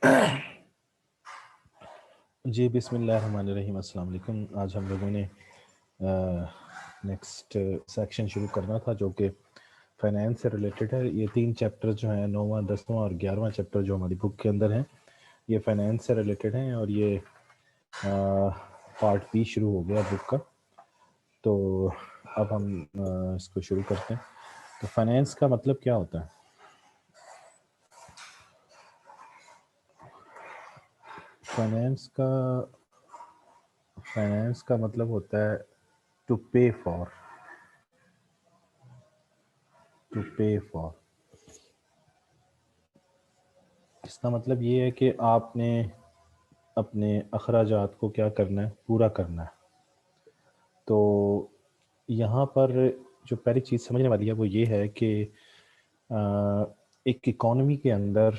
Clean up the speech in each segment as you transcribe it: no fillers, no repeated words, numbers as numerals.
जी बिस्मिल्लाहिर्रहमानिर्रहीम, अस्सलाम वालेकुम। आज हम लोगों ने नेक्स्ट सेक्शन शुरू करना था जो कि फाइनेंस से रिलेटेड है। ये 3 चैप्टर जो हैं, 9वां 10वां और 11वां चैप्टर जो हमारी बुक के अंदर हैं, ये फाइनेंस से रिलेटेड हैं और ये पार्ट बी शुरू हो गया बुक का। तो अब हम इसको शुरू करते हैं। तो फाइनेंस का मतलब क्या होता है? फाइनेंस का मतलब होता है टू पे फॉर। इसका मतलब ये है कि आपने अपने अखराजात को क्या करना है, पूरा करना है। तो यहाँ पर जो पहली चीज़ समझने वाली है वो ये है कि एक इकॉनमी के अंदर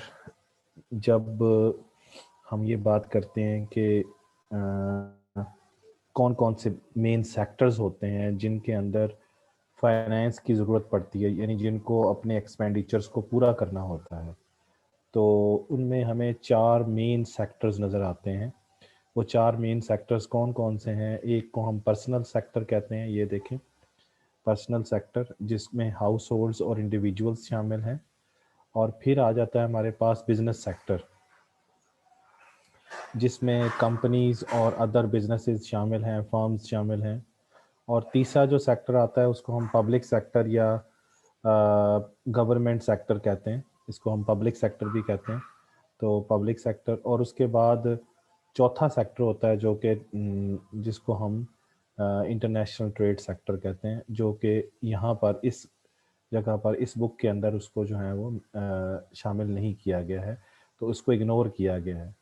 जब हम ये बात करते हैं कि कौन कौन से मेन सेक्टर्स होते हैं जिनके अंदर फाइनेंस की ज़रूरत पड़ती है, यानी जिनको अपने एक्सपेंडिचर्स को पूरा करना होता है, तो उनमें हमें 4 मेन सेक्टर्स नज़र आते हैं। वो 4 मेन सेक्टर्स कौन कौन से हैं? एक को हम पर्सनल सेक्टर कहते हैं, ये देखें, पर्सनल सेक्टर जिसमें हाउस होल्ड्स और इंडिविजुअल्स शामिल हैं। और फिर आ जाता है हमारे पास बिजनेस सेक्टर, जिसमें कंपनीज और अदर बिजनेसेस शामिल हैं, फर्म्स शामिल हैं। और तीसरा जो सेक्टर आता है उसको हम पब्लिक सेक्टर या गवर्नमेंट सेक्टर कहते हैं। इसको हम पब्लिक सेक्टर भी कहते हैं। तो पब्लिक सेक्टर, और उसके बाद चौथा सेक्टर होता है जो कि जिसको हम इंटरनेशनल ट्रेड सेक्टर कहते हैं, जो कि यहाँ पर इस जगह पर इस बुक के अंदर उसको जो है वो शामिल नहीं किया गया है, तो उसको इग्नोर किया गया है।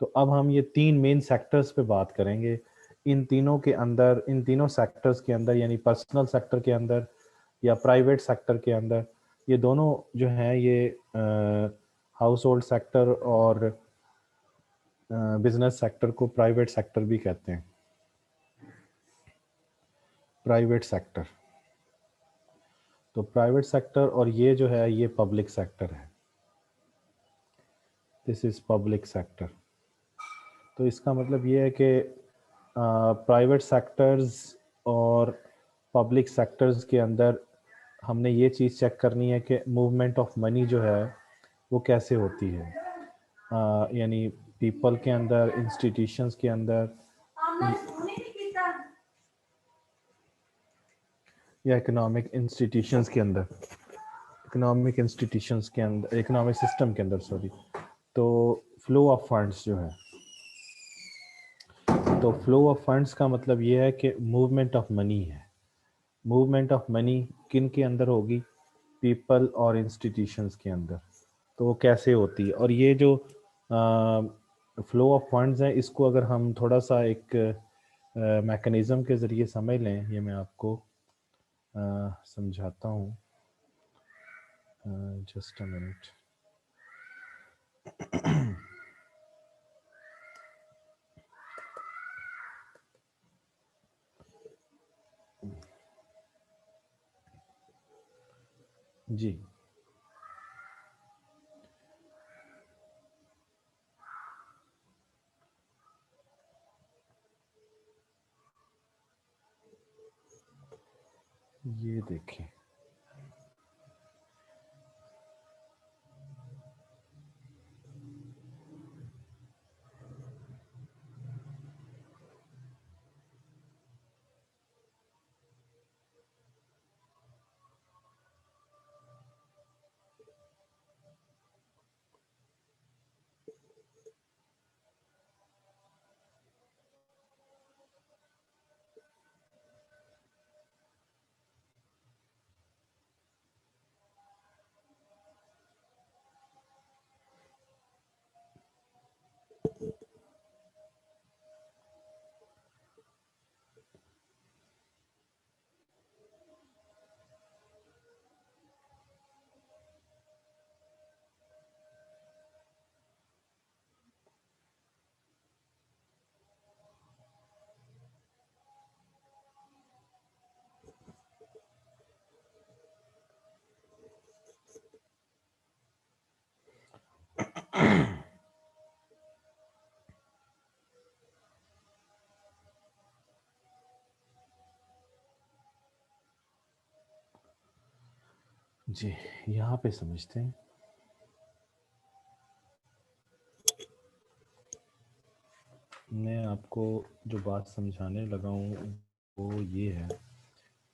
तो अब हम ये 3 मेन सेक्टर्स पे बात करेंगे। इन तीनों के अंदर, इन तीनों सेक्टर्स के अंदर, यानी पर्सनल सेक्टर के अंदर या प्राइवेट सेक्टर के अंदर, ये दोनों जो हैं ये हाउस होल्ड सेक्टर और बिजनेस सेक्टर को प्राइवेट सेक्टर भी कहते हैं। प्राइवेट सेक्टर, तो प्राइवेट सेक्टर, और ये जो है ये पब्लिक सेक्टर है। This is public sector. तो इसका मतलब ये है कि प्राइवेट सेक्टर्स और पब्लिक सेक्टर्स के अंदर हमने ये चीज़ चेक करनी है कि मूवमेंट ऑफ मनी जो है वो कैसे होती है। यानी पीपल के अंदर, इंस्टीट्यूशंस के अंदर या इकोनॉमिक इंस्टीट्यूशंस के अंदर, इकोनॉमिक सिस्टम के अंदर, सॉरी। तो फ्लो ऑफ फंड्स जो है, तो फ्लो ऑफ फंड्स का मतलब ये है कि मूवमेंट ऑफ मनी है। मूवमेंट ऑफ मनी किन के अंदर होगी? पीपल और इंस्टीट्यूशंस के अंदर। तो वो कैसे होती है? और ये जो फ्लो ऑफ फंड्स है, इसको अगर हम थोड़ा सा एक मैकेनिज़्म के ज़रिए समझ लें, ये मैं आपको समझाता हूँ। Just a minute. जी, ये देखें, जी, यहाँ पे समझते हैं। मैं आपको जो बात समझाने लगा हूँ वो ये है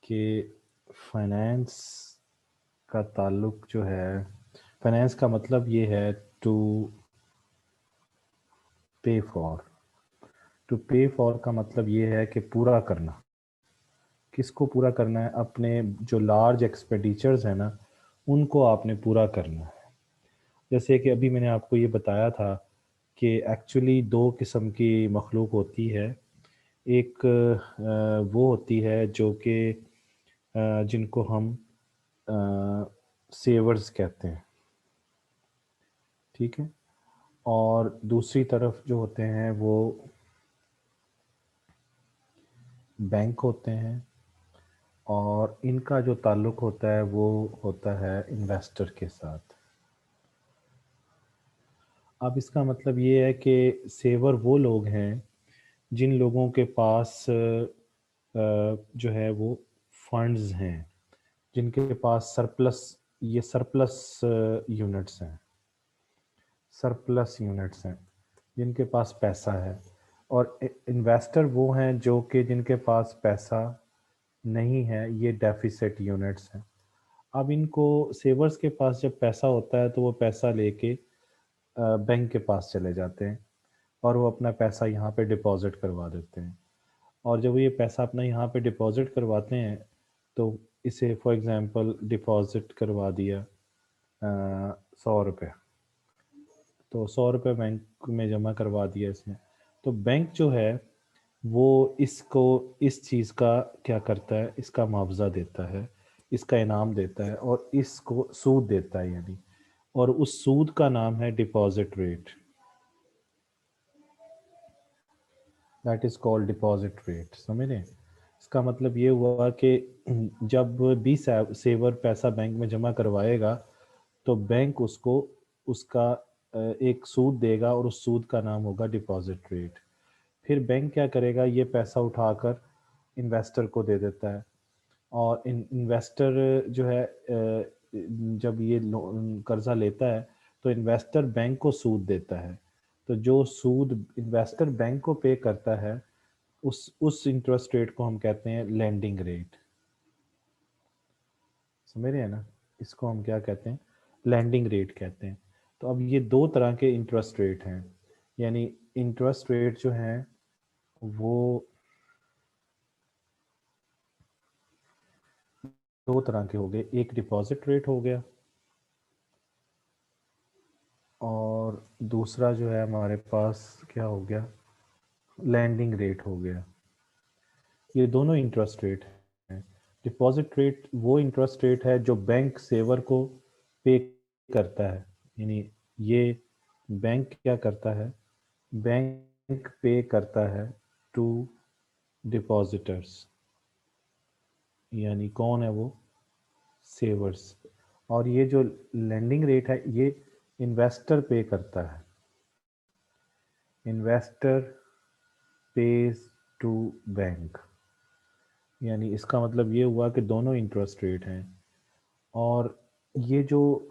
कि फाइनेंस का ताल्लुक जो है, फाइनेंस का मतलब ये है टू पे फॉर। टू पे फॉर का मतलब ये है कि पूरा करना। किसको पूरा करना है? अपने जो लार्ज एक्सपेंडिचर्स है ना, उनको आपने पूरा करना है। जैसे कि अभी मैंने आपको ये बताया था कि एक्चुअली दो किस्म की मखलूक होती है। एक वो होती है जो कि जिनको हम सेवर्स कहते हैं, ठीक है। और दूसरी तरफ जो होते हैं वो बैंक होते हैं, और इनका जो ताल्लुक होता है वो होता है इन्वेस्टर के साथ। अब इसका मतलब ये है कि सेवर वो लोग हैं जिन लोगों के पास जो है वो फंड्स हैं, जिनके पास सरप्लस, ये सरप्लस यूनिट्स हैं, सरप्लस यूनिट्स हैं, जिनके पास पैसा है। और इन्वेस्टर वो हैं जो कि जिनके पास पैसा नहीं है, ये डेफिसिट यूनिट्स हैं। अब इनको सेवर्स के पास जब पैसा होता है तो वो पैसा लेके बैंक के पास चले जाते हैं और वो अपना पैसा यहाँ पे डिपॉजिट करवा देते हैं। और जब ये पैसा अपना यहाँ पे डिपॉजिट करवाते हैं तो इसे फॉर एग्जांपल डिपॉजिट करवा दिया 100 रुपये, तो 100 रुपये बैंक में जमा करवा दिया इसने। तो बैंक जो है वो इसको, इस चीज़ का क्या करता है, इसका मुआवजा देता है, इसका इनाम देता है और इसको सूद देता है यानी। और उस सूद का नाम है deposit rate. That is called deposit rate. समझ रहे हैं? इसका मतलब ये हुआ कि जब भी सेवर पैसा बैंक में जमा करवाएगा तो बैंक उसको उसका एक सूद देगा और उस सूद का नाम होगा डिपॉजिट रेट। फिर बैंक क्या करेगा, ये पैसा उठाकर इन्वेस्टर को दे देता है। और इन्वेस्टर जो है जब ये कर्जा लेता है तो इन्वेस्टर बैंक को सूद देता है। तो जो सूद इन्वेस्टर बैंक को पे करता है, उस इंटरेस्ट रेट को हम कहते हैं लैंडिंग रेट। समझ रहे हैं ना? इसको हम क्या कहते हैं? लैंडिंग रेट कहते हैं। तो अब ये दो तरह के इंटरेस्ट रेट हैं, यानी इंटरेस्ट रेट जो हैं वो दो तरह के हो गए। एक डिपॉजिट रेट हो गया और दूसरा जो है हमारे पास क्या हो गया, लैंडिंग रेट हो गया। ये दोनों इंटरेस्ट रेट हैं। डिपॉजिट रेट वो इंटरेस्ट रेट है जो बैंक सेवर को पे करता है, यानी ये बैंक क्या करता है, बैंक पे करता है टू डिपॉजिटर्स, यानी कौन है वो, सेवर्स। और ये जो लैंडिंग रेट है ये इन्वेस्टर पे करता है, इन्वेस्टर पेज टू बैंक। यानी इसका मतलब ये हुआ कि दोनों इंटरेस्ट रेट हैं। और ये जो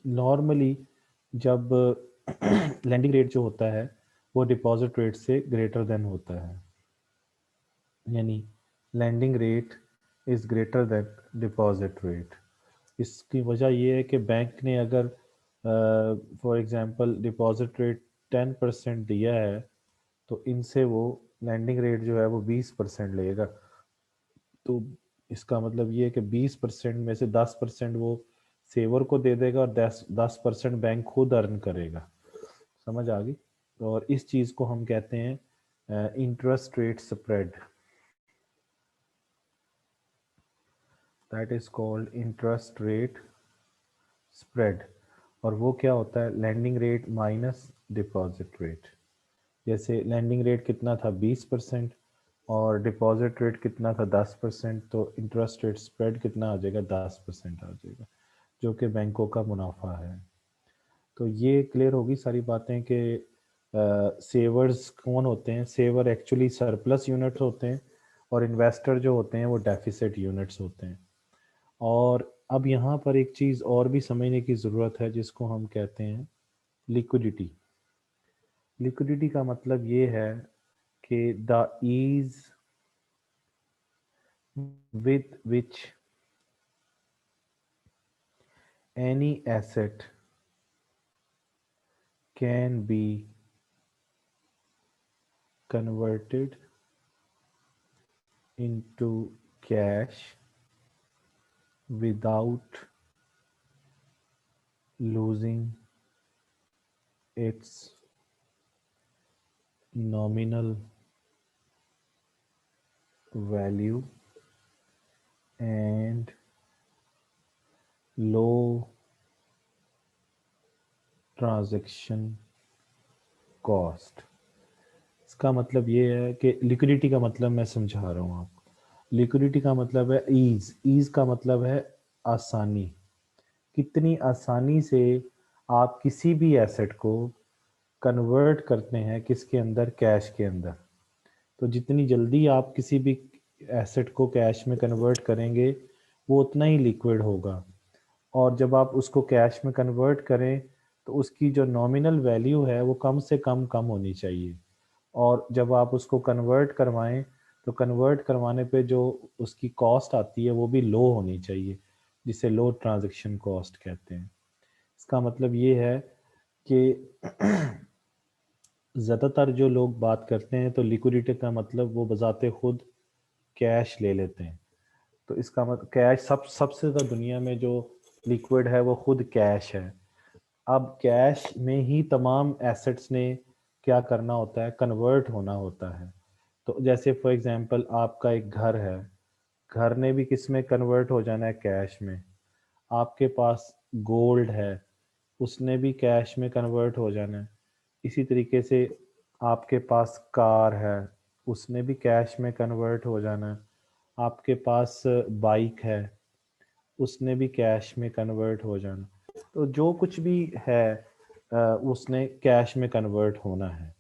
नॉर्मली जब लैंडिंग रेट जो होता है वो डिपॉजिट रेट से ग्रेटर देन होता है, यानी landing rate is greater than deposit rate. इसकी वजह ये है कि बैंक ने अगर फॉर एग्जांपल डिपॉजिट रेट 10% दिया है तो इनसे वो लैंडिंग रेट जो है वो 20% लेगा। तो इसका मतलब ये है कि 20% में से 10% वो सेवर को दे देगा और 10% बैंक खुद अर्न करेगा। समझ आ गई? और इस चीज़ को हम कहते हैं interest rate spread. That is called interest rate spread. और वो क्या होता है, landing rate minus deposit rate. जैसे लैंडिंग रेट कितना था 20% और डिपॉजिट रेट कितना था 10%, तो इंटरेस्ट रेट स्प्रेड कितना आ जाएगा, 10% आ जाएगा, जो कि बैंकों का मुनाफा है। तो ये क्लियर होगी सारी बातें कि सेवर्स कौन होते हैं। सेवर एक्चुअली सरप्लस यूनिट्स होते हैं और इन्वेस्टर जो होते हैं वो डेफिसिट यूनिट्स होते हैं। और अब यहाँ पर एक चीज़ और भी समझने की ज़रूरत है जिसको हम कहते हैं लिक्विडिटी। लिक्विडिटी का मतलब ये है कि the ease with which any asset can be converted into cash without losing its nominal value and low transaction cost। इसका मतलब ये है कि लिक्विडिटी का मतलब मैं समझा रहा हूँ आपको। लिक्विडिटी का मतलब है ईज। ईज का मतलब है आसानी। कितनी आसानी से आप किसी भी एसेट को कन्वर्ट करते हैं किसके अंदर, कैश के अंदर। तो जितनी जल्दी आप किसी भी एसेट को कैश में कन्वर्ट करेंगे वो उतना ही लिक्विड होगा। और जब आप उसको कैश में कन्वर्ट करें तो उसकी जो नॉमिनल वैल्यू है वो कम से कम होनी चाहिए। और जब आप उसको कन्वर्ट करवाएं तो कन्वर्ट करवाने पे जो उसकी कॉस्ट आती है वो भी लो होनी चाहिए, जिसे लो ट्रांजैक्शन कॉस्ट कहते हैं। इसका मतलब ये है कि ज़्यादातर जो लोग बात करते हैं तो लिक्विडिटी का मतलब वो बजाते खुद कैश ले लेते हैं। तो इसका मतलब कैश सबसे ज़्यादा दुनिया में जो लिक्विड है वो खुद कैश है। अब कैश में ही तमाम एसेट्स ने क्या करना होता है, कन्वर्ट होना होता है। तो जैसे फॉर एग्जांपल आपका एक घर है, घर ने भी किस में कन्वर्ट हो जाना है, कैश में। आपके पास गोल्ड है, उसने भी कैश में कन्वर्ट हो जाना है। इसी तरीके से आपके पास कार है, उसने भी कैश में कन्वर्ट हो जाना है। आपके पास बाइक है, उसने भी कैश में कन्वर्ट हो जाना। तो जो कुछ भी है उसने कैश में कन्वर्ट होना है।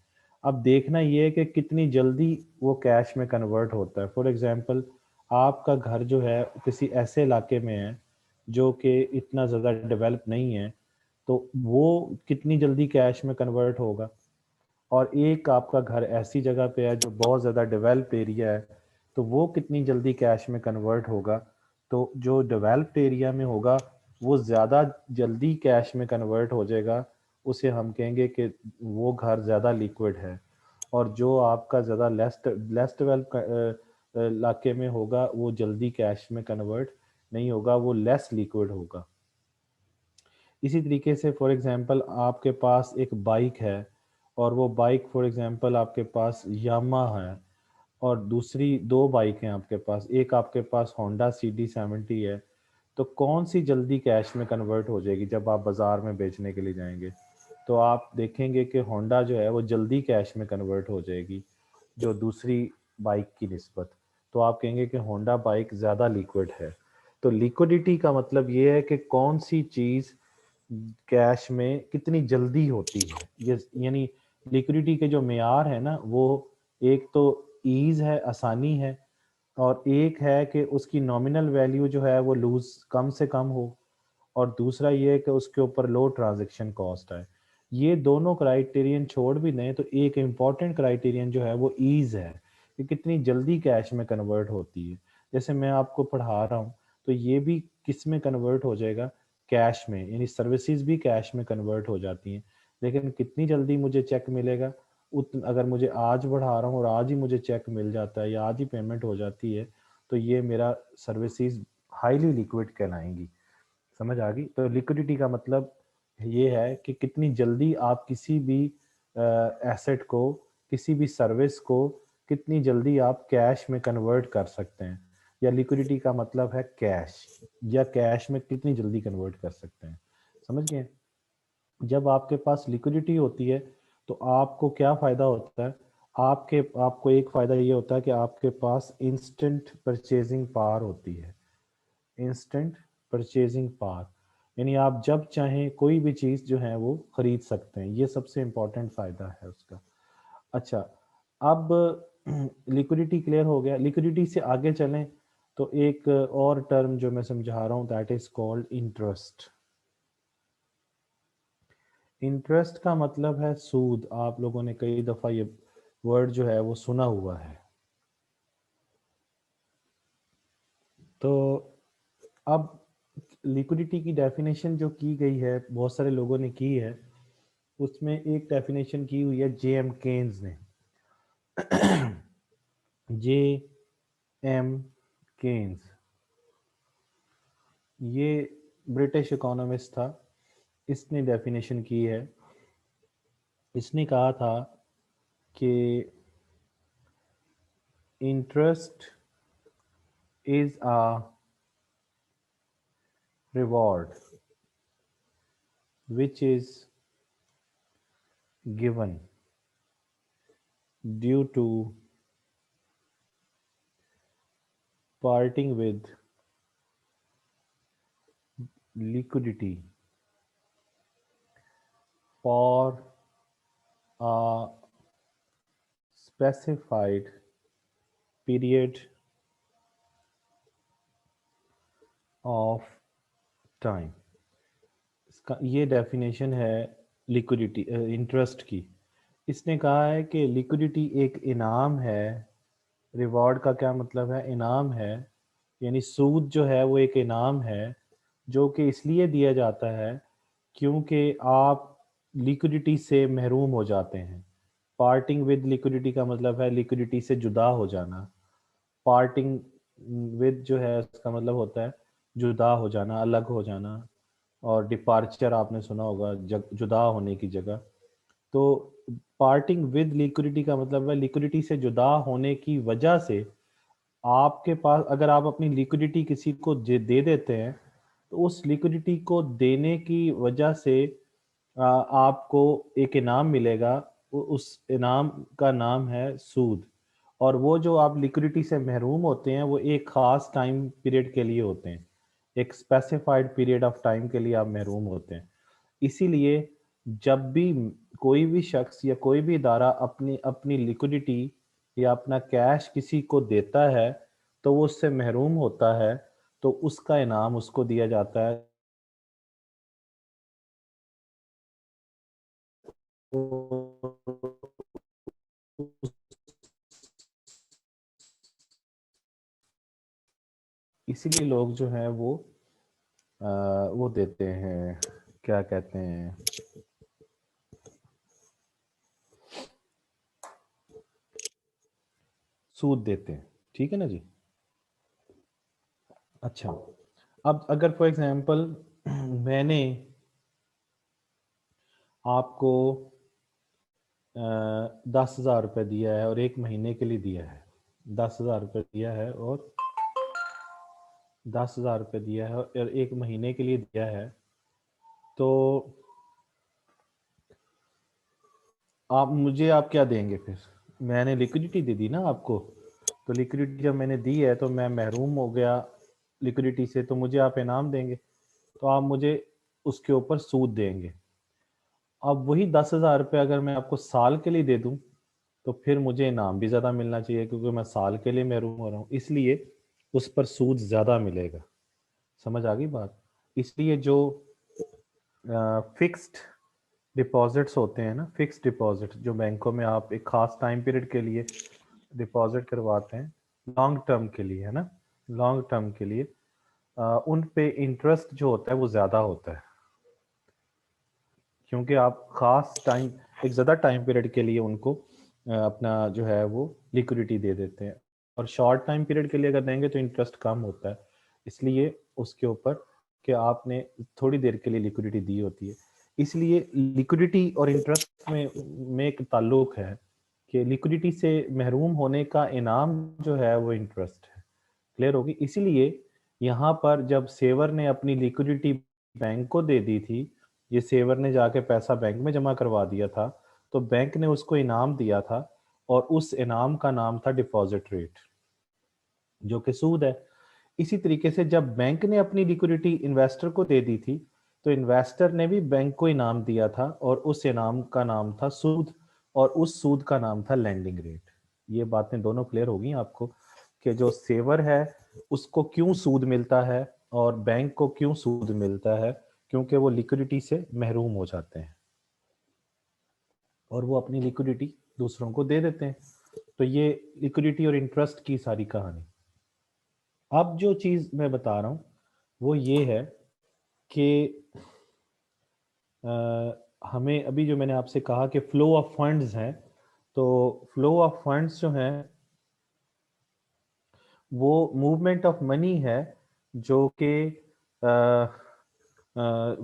अब देखना ये है कि कितनी जल्दी वो कैश में कन्वर्ट होता है। फॉर एग्जांपल आपका घर जो है किसी ऐसे इलाके में है जो कि इतना ज़्यादा डेवलप नहीं है, तो वो कितनी जल्दी कैश में कन्वर्ट होगा। और एक आपका घर ऐसी जगह पे है जो बहुत ज़्यादा डेवलप एरिया है, तो वो कितनी जल्दी कैश में कन्वर्ट होगा। तो जो डेवलप्ड एरिया में होगा वो ज़्यादा जल्दी कैश में कन्वर्ट हो जाएगा, उसे हम कहेंगे कि वो घर ज़्यादा लिक्विड है। और जो आपका ज़्यादा लेस डेवलप इलाके में होगा वो जल्दी कैश में कन्वर्ट नहीं होगा, वो लेस लिक्विड होगा। इसी तरीके से फॉर एग्जांपल आपके पास एक बाइक है और वो बाइक फॉर एग्जांपल आपके पास यामा है, और दूसरी दो बाइक हैं आपके पास, एक आपके पास होंडा CD70 है। तो कौन सी जल्दी कैश में कन्वर्ट हो जाएगी जब आप बाज़ार में बेचने के लिए जाएंगे? तो आप देखेंगे कि होंडा जो है वो जल्दी कैश में कन्वर्ट हो जाएगी जो दूसरी बाइक की निस्बत। तो आप कहेंगे कि होंडा बाइक ज़्यादा लिक्विड है। तो लिक्विडिटी का मतलब ये है कि कौन सी चीज़ कैश में कितनी जल्दी होती है। ये यानी लिक्विडिटी के जो मेयार है ना, वो एक तो ईज है, आसानी है, और एक है कि उसकी नॉमिनल वैल्यू जो है वो लूज कम से कम हो, और दूसरा ये है कि उसके ऊपर लो ट्रांजैक्शन कॉस्ट है। ये दोनों क्राइटेरियन छोड़ भी दें तो एक इम्पॉर्टेंट क्राइटेरियन जो है वो ईज है कि कितनी जल्दी कैश में कन्वर्ट होती है। जैसे मैं आपको पढ़ा रहा हूँ तो ये भी किस में कन्वर्ट हो जाएगा, कैश में। यानी सर्विसेज भी कैश में कन्वर्ट हो जाती हैं, लेकिन कितनी जल्दी मुझे चेक मिलेगा, अगर मुझे आज बढ़ा रहा हूँ और आज ही मुझे चेक मिल जाता है या आज ही पेमेंट हो जाती है, तो ये मेरा सर्विसेज हाईली लिक्विड कहलाएंगी। समझ आ गई? तो लिक्विडिटी का मतलब ये है कि कितनी जल्दी आप किसी भी एसेट को, किसी भी सर्विस को कितनी जल्दी आप कैश में कन्वर्ट कर सकते हैं। या लिक्विडिटी का मतलब है कैश, या कैश में कितनी जल्दी कन्वर्ट कर सकते हैं। समझ गए? जब आपके पास लिक्विडिटी होती है तो आपको क्या फ़ायदा होता है? आपको एक फ़ायदा ये होता है कि आपके पास इंस्टेंट परचेजिंग पावर होती है। इंस्टेंट परचेजिंग पावर यानी आप जब चाहें कोई भी चीज़ जो है वो खरीद सकते हैं। ये सबसे इम्पोर्टेंट फ़ायदा है उसका। अच्छा, अब लिक्विडिटी क्लियर हो गया। लिक्विडिटी से आगे चलें तो एक और टर्म जो मैं समझा रहा हूँ, that is called interest. Interest का मतलब है सूद। आप लोगों ने कई दफ़ा ये वर्ड जो है वो सुना हुआ है। तो अब लिक्विडिटी की डेफिनेशन जो की गई है, बहुत सारे लोगों ने की है, उसमें एक डेफिनेशन की हुई है जे एम केन्स ने। जे एम केन्स, ये ब्रिटिश इकोनॉमिस्ट था, इसने डेफिनेशन की है। इसने कहा था कि interest is a reward which is given due to parting with liquidity for a specified period of time। इसका ये डेफिनेशन है लिक्विडिटी इंटरेस्ट की। इसने कहा है कि लिक्विडिटी एक इनाम है। रिवॉर्ड का क्या मतलब है? इनाम है, यानी सूद जो है वो एक इनाम है जो कि इसलिए दिया जाता है क्योंकि आप लिक्विडिटी से महरूम हो जाते हैं। पार्टिंग विद लिक्विडिटी का मतलब है लिक्विडिटी से जुदा हो जाना। पार्टिंग विद जो है उसका मतलब होता है जुदा हो जाना, अलग हो जाना। और डिपार्चर आपने सुना होगा, जुदा होने की जगह। तो पार्टिंग विद लिक्विडिटी का मतलब है लिक्विडिटी से जुदा होने की वजह से आपके पास, अगर आप अपनी लिक्विडिटी किसी को दे देते हैं तो उस लिक्विडिटी को देने की वजह से आपको एक इनाम मिलेगा। उस इनाम का नाम है सूद। और वो जो आप लिक्विडिटी से महरूम होते हैं वो एक ख़ास टाइम पीरियड के लिए होते हैं। एक स्पेसिफाइड पीरियड ऑफ टाइम के लिए आप महरूम होते हैं। इसीलिए जब भी कोई भी शख्स या कोई भी इदारा अपनी अपनी लिक्विडिटी या अपना कैश किसी को देता है तो वो उससे महरूम होता है, तो उसका इनाम उसको दिया जाता है। इसीलिए लोग जो हैं वो देते हैं, क्या कहते हैं, सूद देते हैं। ठीक है ना जी। अच्छा, अब अगर फॉर एग्जांपल मैंने आपको 10,000 रुपये दिया है और एक महीने के लिए दिया है। 10,000 रुपये दिया है और 10,000 रुपये दिया है और एक महीने के लिए दिया है। तो आप क्या देंगे फिर? मैंने लिक्विडिटी दे दी ना आपको। तो लिक्विडिटी जब मैंने दी है तो मैं महरूम हो गया लिक्विडिटी से, तो मुझे आप इनाम देंगे, तो आप मुझे उसके ऊपर सूद देंगे। अब वही 10,000 रुपये अगर मैं आपको साल के लिए दे दूं तो फिर मुझे इनाम भी ज़्यादा मिलना चाहिए, क्योंकि मैं साल के लिए महरूम हो रहा हूँ, इसलिए उस पर सूद ज़्यादा मिलेगा। समझ आ गई बात? इसलिए जो फिक्स्ड डिपॉजिट्स होते हैं ना, फिक्स्ड डिपॉजिट जो बैंकों में आप एक ख़ास टाइम पीरियड के लिए डिपॉजिट करवाते हैं, लॉन्ग टर्म के लिए, है ना, लॉन्ग टर्म के लिए, उन पे इंटरेस्ट जो होता है वो ज़्यादा होता है, क्योंकि आप ख़ास टाइम, एक ज़्यादा टाइम पीरियड के लिए उनको अपना जो है वो लिक्विडिटी दे देते हैं। और शॉर्ट टाइम पीरियड के लिए अगर देंगे तो इंटरेस्ट कम होता है, इसलिए उसके ऊपर कि आपने थोड़ी देर के लिए लिक्विडिटी दी होती है। इसलिए लिक्विडिटी और इंटरेस्ट में एक ताल्लुक है कि लिक्विडिटी से महरूम होने का इनाम जो है वो इंटरेस्ट है। क्लियर होगी? इसीलिए यहाँ पर जब सेवर ने अपनी लिक्विडिटी बैंक को दे दी थी, ये सेवर ने जाके पैसा बैंक में जमा करवा दिया था, तो बैंक ने उसको इनाम दिया था और उस इनाम का नाम था डिपॉजिट रेट, जो कि सूद है। इसी तरीके से जब बैंक ने अपनी लिक्विडिटी इन्वेस्टर को दे दी थी, तो इन्वेस्टर ने भी बैंक को इनाम दिया था और उस इनाम का नाम था सूद, और उस सूद का नाम था लैंडिंग रेट। ये बातें दोनों क्लियर हो गई आपको? कि जो सेवर है उसको क्यों सूद मिलता है और बैंक को क्यों सूद मिलता है, क्योंकि वो लिक्विडिटी से महरूम हो जाते हैं और वो अपनी लिक्विडिटी दूसरों को दे देते हैं। तो ये लिक्विडिटी और इंटरेस्ट की सारी कहानी। अब जो चीज़ मैं बता रहा हूँ वो ये है कि हमें अभी जो मैंने आपसे कहा कि फ्लो ऑफ फंड्स हैं, तो फ्लो ऑफ फंड्स जो हैं वो मूवमेंट ऑफ मनी है, जो कि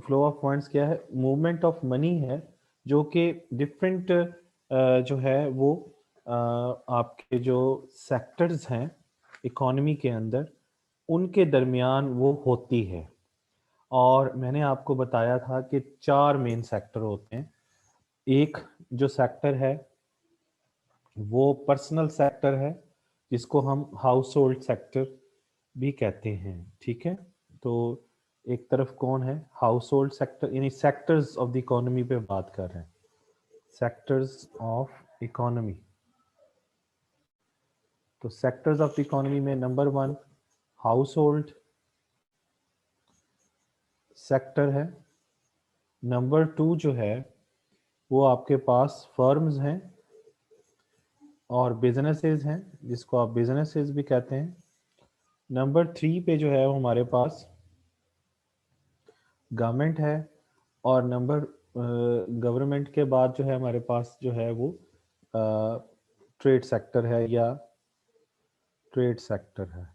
फ्लो ऑफ फंड्स क्या है, मूवमेंट ऑफ मनी है, जो कि डिफरेंट जो है वो आपके जो सेक्टर्स हैं इकोनॉमी के अंदर उनके दरमियान वो होती है। और मैंने आपको बताया था कि 4 मेन सेक्टर होते हैं। एक जो सेक्टर है वो पर्सनल सेक्टर है, जिसको हम हाउस होल्ड सेक्टर भी कहते हैं, ठीक है। तो एक तरफ कौन है, हाउस होल्ड सेक्टर, यानी सेक्टर्स ऑफ द इकोनॉमी पे बात कर रहे हैं, सेक्टर्स ऑफ इकोनॉमी। तो सेक्टर्स ऑफ द इकोनॉमी में नंबर 1 हाउस होल्ड सेक्टर है, नंबर 2 जो है वो आपके पास फर्म्स हैं और बिजनेसेस हैं, जिसको आप बिजनेसेस भी कहते हैं। नंबर 3 पे जो है वो हमारे पास गवर्नमेंट है, और नंबर गवर्नमेंट के बाद जो है हमारे पास जो है वो ट्रेड सेक्टर है या ट्रेड सेक्टर है,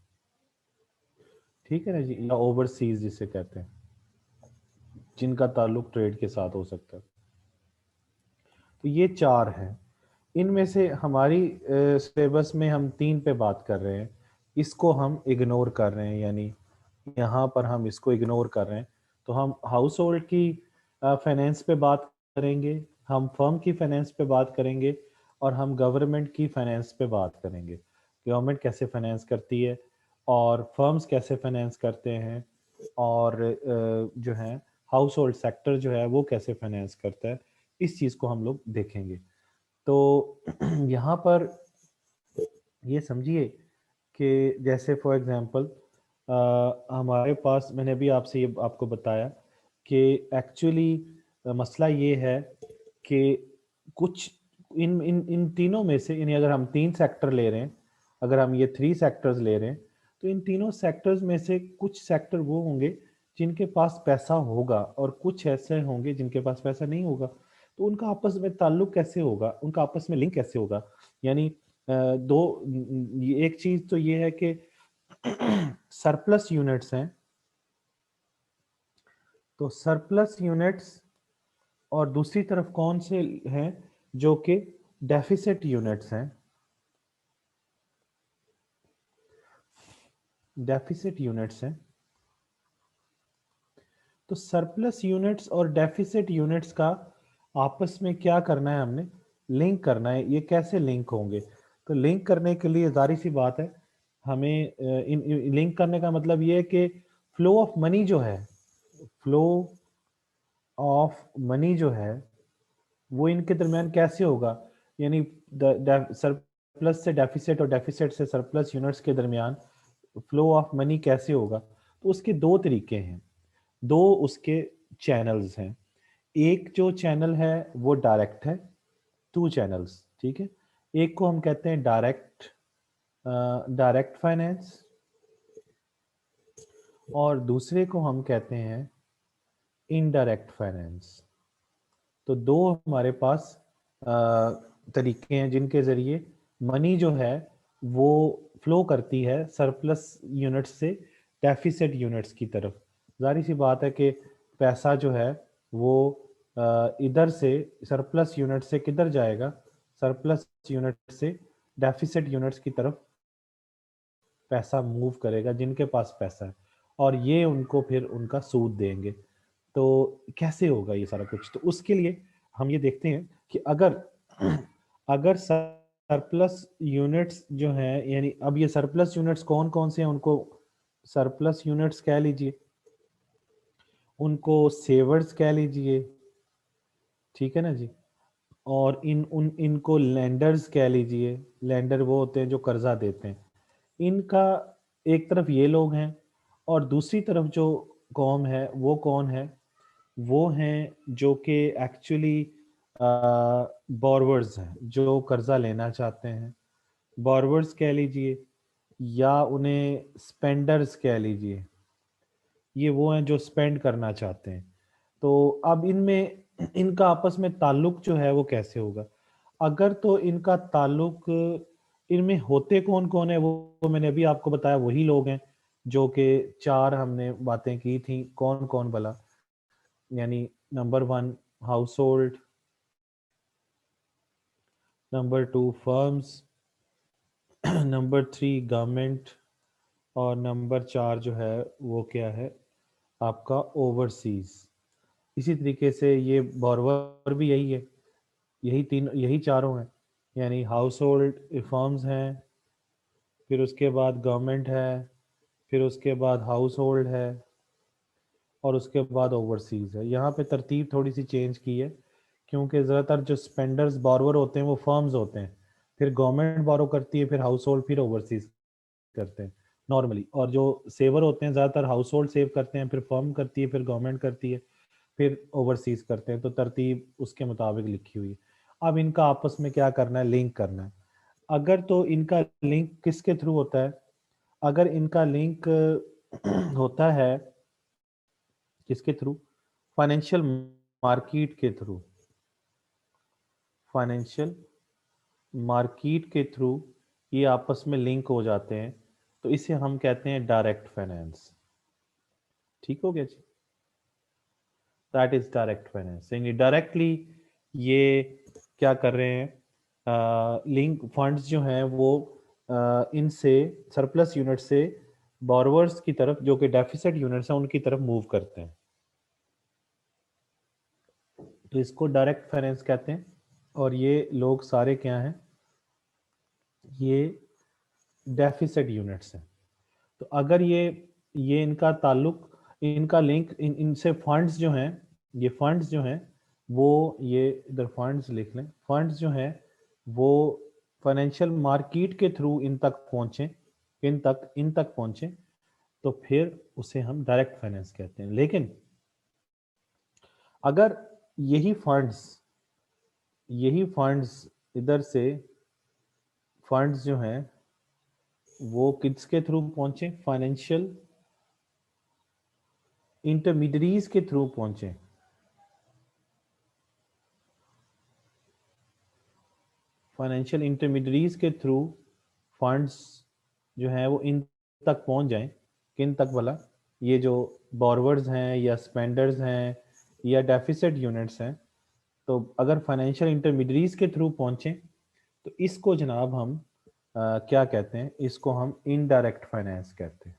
ठीक है ना जी, या ओवरसीज जिसे कहते हैं, जिनका ताल्लुक ट्रेड के साथ हो सकता है। तो ये 4 हैं। इनमें से हमारी सिलेबस में हम 3 पे बात कर रहे हैं, इसको हम इग्नोर कर रहे हैं, यानी यहाँ पर हम इसको इग्नोर कर रहे हैं। तो हम हाउस होल्ड की फाइनेंस पे बात करेंगे, हम फर्म की फाइनेंस पे बात करेंगे, और हम गवर्नमेंट की फाइनेंस पे बात करेंगे। गवर्नमेंट कैसे फाइनेंस करती है और फर्म्स कैसे फाइनेंस करते हैं, और जो है हाउस होल्ड सेक्टर जो है वो कैसे फाइनेंस करता है, इस चीज़ को हम लोग देखेंगे। तो यहाँ पर ये समझिए कि जैसे फॉर एग्जांपल हमारे पास, मैंने अभी आपसे ये आपको बताया कि एक्चुअली मसला ये है कि कुछ इन इन इन तीनों में से, यानी अगर हम 3 सेक्टर ले रहे हैं, अगर हम ये 3 सेक्टर्स ले रहे हैं, तो इन तीनों सेक्टर्स में से कुछ सेक्टर वो होंगे जिनके पास पैसा होगा और कुछ ऐसे होंगे जिनके पास पैसा नहीं होगा। तो उनका आपस में ताल्लुक कैसे होगा, उनका आपस में लिंक कैसे होगा, यानी एक चीज तो ये है कि सरप्लस यूनिट्स हैं, तो सरप्लस यूनिट्स, और दूसरी तरफ कौन से हैं जो कि डेफिसिट यूनिट्स हैं, डेफिसिट यूनिट्स हैं। तो सरप्लस यूनिट्स और डेफिसिट यूनिट्स का आपस में क्या करना है, हमने लिंक करना है। ये कैसे लिंक होंगे, तो लिंक करने के लिए जारी सी बात है, हमें इन लिंक करने का मतलब ये है कि फ्लो ऑफ मनी जो है, फ्लो ऑफ मनी जो है वो इनके दरमियान कैसे होगा, यानी सरप्लस से डेफिसिट और डेफिसिट से सरप्लस यूनिट्स के दरमियान फ्लो ऑफ मनी कैसे होगा। तो उसके 2 तरीके हैं, 2 उसके चैनल्स हैं। एक जो चैनल है वो डायरेक्ट है, 2 चैनल्स, ठीक है। एक को हम कहते हैं डायरेक्ट, डायरेक्ट फाइनेंस, और दूसरे को हम कहते हैं इनडायरेक्ट फाइनेंस। तो 2 हमारे पास तरीके हैं जिनके ज़रिए मनी जो है वो फ्लो करती है सरप्लस यूनिट्स से डेफिसिट यूनिट्स की तरफ। जाहिर सी बात है कि पैसा जो है वो इधर से सरप्लस यूनिट से किधर जाएगा, सरप्लस यूनिट से डेफिसिट यूनिट्स की तरफ पैसा मूव करेगा जिनके पास पैसा है, और ये उनको फिर उनका सूद देंगे। तो कैसे होगा ये सारा कुछ, तो उसके लिए हम ये देखते हैं कि अगर अगर सरप्लस यूनिट्स जो हैं, यानी अब ये सरप्लस यूनिट्स कौन कौन से हैं, उनको सरप्लस यूनिट्स कह लीजिए, उनको सेवर्स कह लीजिए, ठीक है ना जी, और इनको लैंडर्स कह लीजिए। लैंडर वो होते हैं जो कर्जा देते हैं, इनका एक तरफ ये लोग हैं और दूसरी तरफ जो कौम है वो कौन है, वो हैं जो कि एक्चुअली बोरवर्स हैं, जो कर्जा लेना चाहते हैं, बोरवर्स कह लीजिए या उन्हें स्पेंडर्स कह लीजिए। ये वो हैं जो स्पेंड करना चाहते हैं। तो अब इनमें इनका आपस में ताल्लुक जो है वो कैसे होगा? अगर तो इनका ताल्लुक, इनमें होते कौन-कौन है वो मैंने अभी आपको बताया, वही लोग हैं जो कि 4 हमने बातें की थी। कौन-कौन भला? यानी number 1 household, number 2 firms, number 3 government और नंबर 4 जो है वो क्या है आपका ओवरसीज। इसी तरीके से ये बोरोवर भी यही है, यही चारों हैं, यानी हाउस होल्ड फर्म्स हैं, फिर उसके बाद गवर्नमेंट है, फिर उसके बाद हाउस होल्ड है और उसके बाद ओवरसीज है। यहाँ पे तरतीब थोड़ी सी चेंज की है क्योंकि ज़्यादातर जो स्पेंडर्स बोरोवर होते हैं वो फर्म्स होते हैं, फिर गवर्नमेंट बोरो करती है, फिर हाउस होल्ड, फिर ओवरसीज करते हैं नॉर्मली। और जो सेवर होते हैं ज़्यादातर हाउस होल्ड सेव करते हैं, फिर फर्म करती है, फिर गवर्नमेंट करती है, फिर ओवरसीज करते हैं। तो तरतीब उसके मुताबिक लिखी हुई है। अब इनका आपस में क्या करना है, लिंक करना है। अगर तो इनका लिंक किसके थ्रू होता है? अगर इनका लिंक होता है किसके थ्रू? फाइनेंशियल मार्केट के थ्रू। फाइनेंशियल मार्केट के थ्रू ये आपस में लिंक हो जाते हैं, तो इसे हम कहते हैं डायरेक्ट फाइनेंस। ठीक हो गया जी? That is direct finance. यानी डायरेक्टली ये क्या कर रहे हैं, लिंक फंड्स जो हैं वो इनसे, सरप्लस यूनिट से बोरोवर्स की तरफ, जो कि डेफिसिट यूनिट्स हैं, उनकी तरफ मूव करते हैं। तो इसको डायरेक्ट फाइनेंस कहते हैं। और ये लोग सारे क्या हैं? ये डेफिसिट यूनिट्स हैं। तो अगर ये इनका ताल्लुक, इनका लिंक, इनसे फंड्स जो हैं, ये फंड्स जो हैं वो, ये इधर फंड्स लिख लें, फंड्स जो हैं वो फाइनेंशियल मार्केट के थ्रू इन तक पहुंचे, इन तक पहुंचे, तो फिर उसे हम डायरेक्ट फाइनेंस कहते हैं। लेकिन अगर यही फंड्स यही फंड्स, इधर से फंड्स जो हैं वो किसके थ्रू पहुंचे? फाइनेंशियल इंटरमीडियरीज के थ्रू पहुंचे। फाइनेंशियल इंटरमीडियरीज के थ्रू फंड्स जो हैं वो इन तक पहुंच जाएं। किन तक भला? ये जो बोरवर्स हैं या स्पेंडर्स हैं या डेफिसिट यूनिट्स हैं, तो अगर फाइनेंशियल इंटरमीडियरीज के थ्रू पहुंचे तो इसको जनाब हम क्या कहते हैं? इसको हम इनडायरेक्ट फाइनेंस कहते हैं।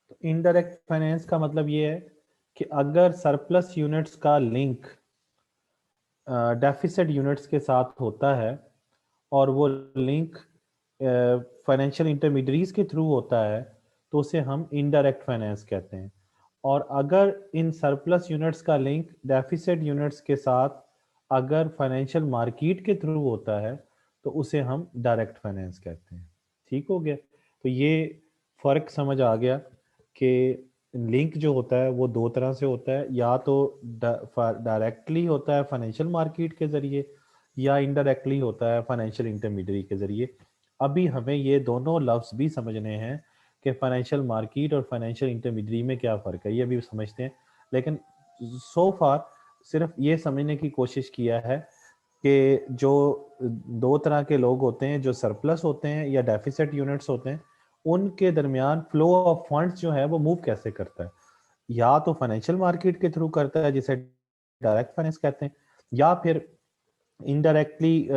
तो इनडायरेक्ट फाइनेंस का मतलब ये है कि अगर सरप्लस यूनिट्स का लिंक डेफिसिट यूनिट्स के साथ होता है और वो लिंक फाइनेंशियल इंटरमीडियरीज के थ्रू होता है, तो उसे हम इनडायरेक्ट फाइनेंस कहते हैं। और अगर इन सरप्लस यूनिट्स का लिंक डेफिसिट यूनिट्स के साथ अगर फाइनेंशियल मार्केट के थ्रू होता है, तो उसे हम डायरेक्ट फाइनेंस कहते हैं। ठीक हो गया? तो ये फ़र्क समझ आ गया कि लिंक जो होता है वो दो तरह से होता है, या तो डायरेक्टली होता है फाइनेंशियल मार्केट के ज़रिए, या इनडायरेक्टली होता है फाइनेंशियल इंटरमीडियरी के ज़रिए। अभी हमें ये दोनों लफ्ज़ भी समझने हैं कि फाइनेंशियल मार्केट और फाइनेंशियल इंटरमीडियरी में क्या फ़र्क है, ये भी समझते हैं। लेकिन सो फार सिर्फ ये समझने की कोशिश किया है कि जो दो तरह के लोग होते हैं, जो सरप्लस होते हैं या डेफिसिट यूनिट्स होते हैं, उनके दरमियान फ्लो ऑफ फंड्स जो है वो मूव कैसे करता है। या तो फाइनेंशियल मार्केट के थ्रू करता है जिसे डायरेक्ट फाइनेंस कहते हैं, या फिर इनडायरेक्टली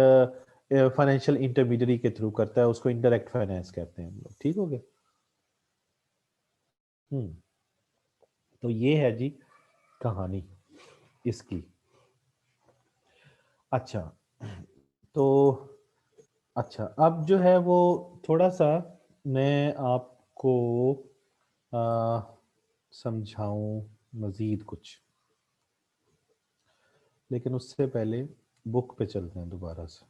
फाइनेंशियल इंटरमीडियरी के थ्रू करता है, उसको इनडायरेक्ट फाइनेंस कहते हैं हम लोग। ठीक हो गया? हम्म। तो ये है जी कहानी इसकी। अच्छा, तो अच्छा, अब जो है वो थोड़ा सा मैं आपको आ, समझाऊं मजीद कुछ, लेकिन उससे पहले बुक पे चलते हैं दोबारा से।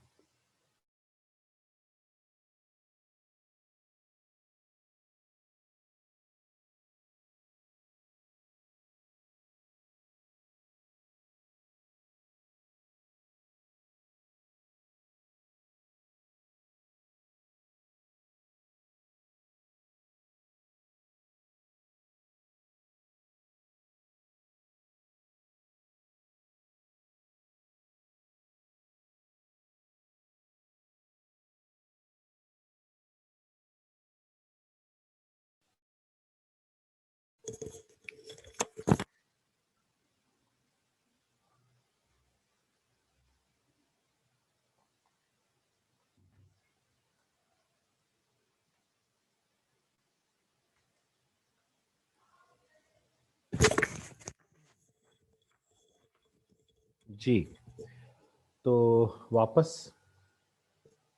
जी, तो वापस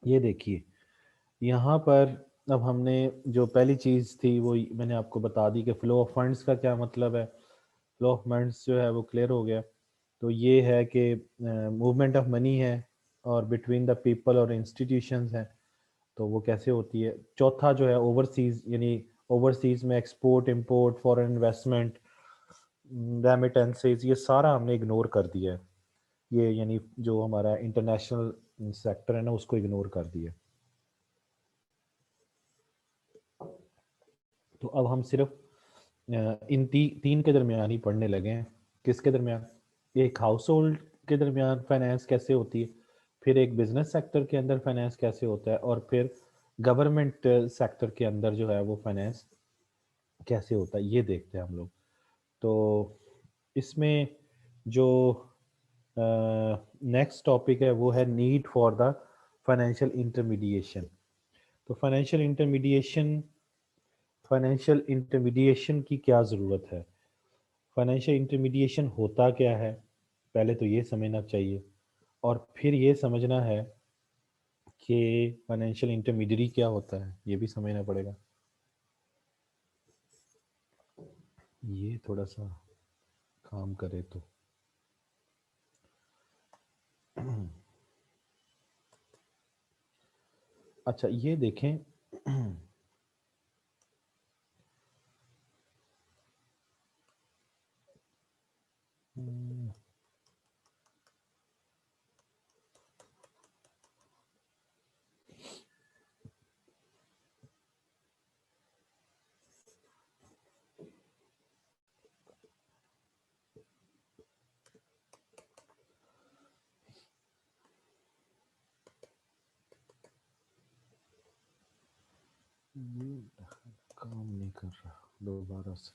ये देखिए, यहाँ पर अब हमने जो पहली चीज़ थी वो मैंने आपको बता दी कि फ्लो ऑफ फंड्स का क्या मतलब है। फ्लो ऑफ फंड्स जो है वो क्लियर हो गया। तो ये है कि मूवमेंट ऑफ मनी है और बिटवीन द पीपल और इंस्टीट्यूशंस हैं, तो वो कैसे होती है। चौथा जो है ओवरसीज, यानी ओवरसीज में export import foreign investment remittances, ये सारा हमने इग्नोर कर दिया है। ये यानी जो हमारा इंटरनेशनल सेक्टर है ना, उसको इग्नोर कर दिया। तो अब हम सिर्फ इन तीन के दरमियान ही पढ़ने लगे हैं। किसके दरमियान? एक हाउस होल्ड के दरमियान फाइनेंस कैसे होती है, फिर एक बिजनेस सेक्टर के अंदर फाइनेंस कैसे होता है, और फिर गवर्नमेंट सेक्टर के अंदर जो है वो फाइनेंस कैसे होता है, ये देखते हैं हम लोग। तो इसमें जो नेक्स्ट टॉपिक है वो है need for the financial intermediation. तो फाइनेंशियल इंटरमीडिएशन की क्या ज़रूरत है, फाइनेंशियल इंटरमीडिएशन होता क्या है, पहले तो ये समझना चाहिए। और फिर ये समझना है कि फाइनेंशियल इंटरमीडिएरी क्या होता है, ये भी समझना पड़ेगा। ये थोड़ा सा काम करे तो अच्छा, ये देखें। ये काम नहीं कर रहा दोबारा से।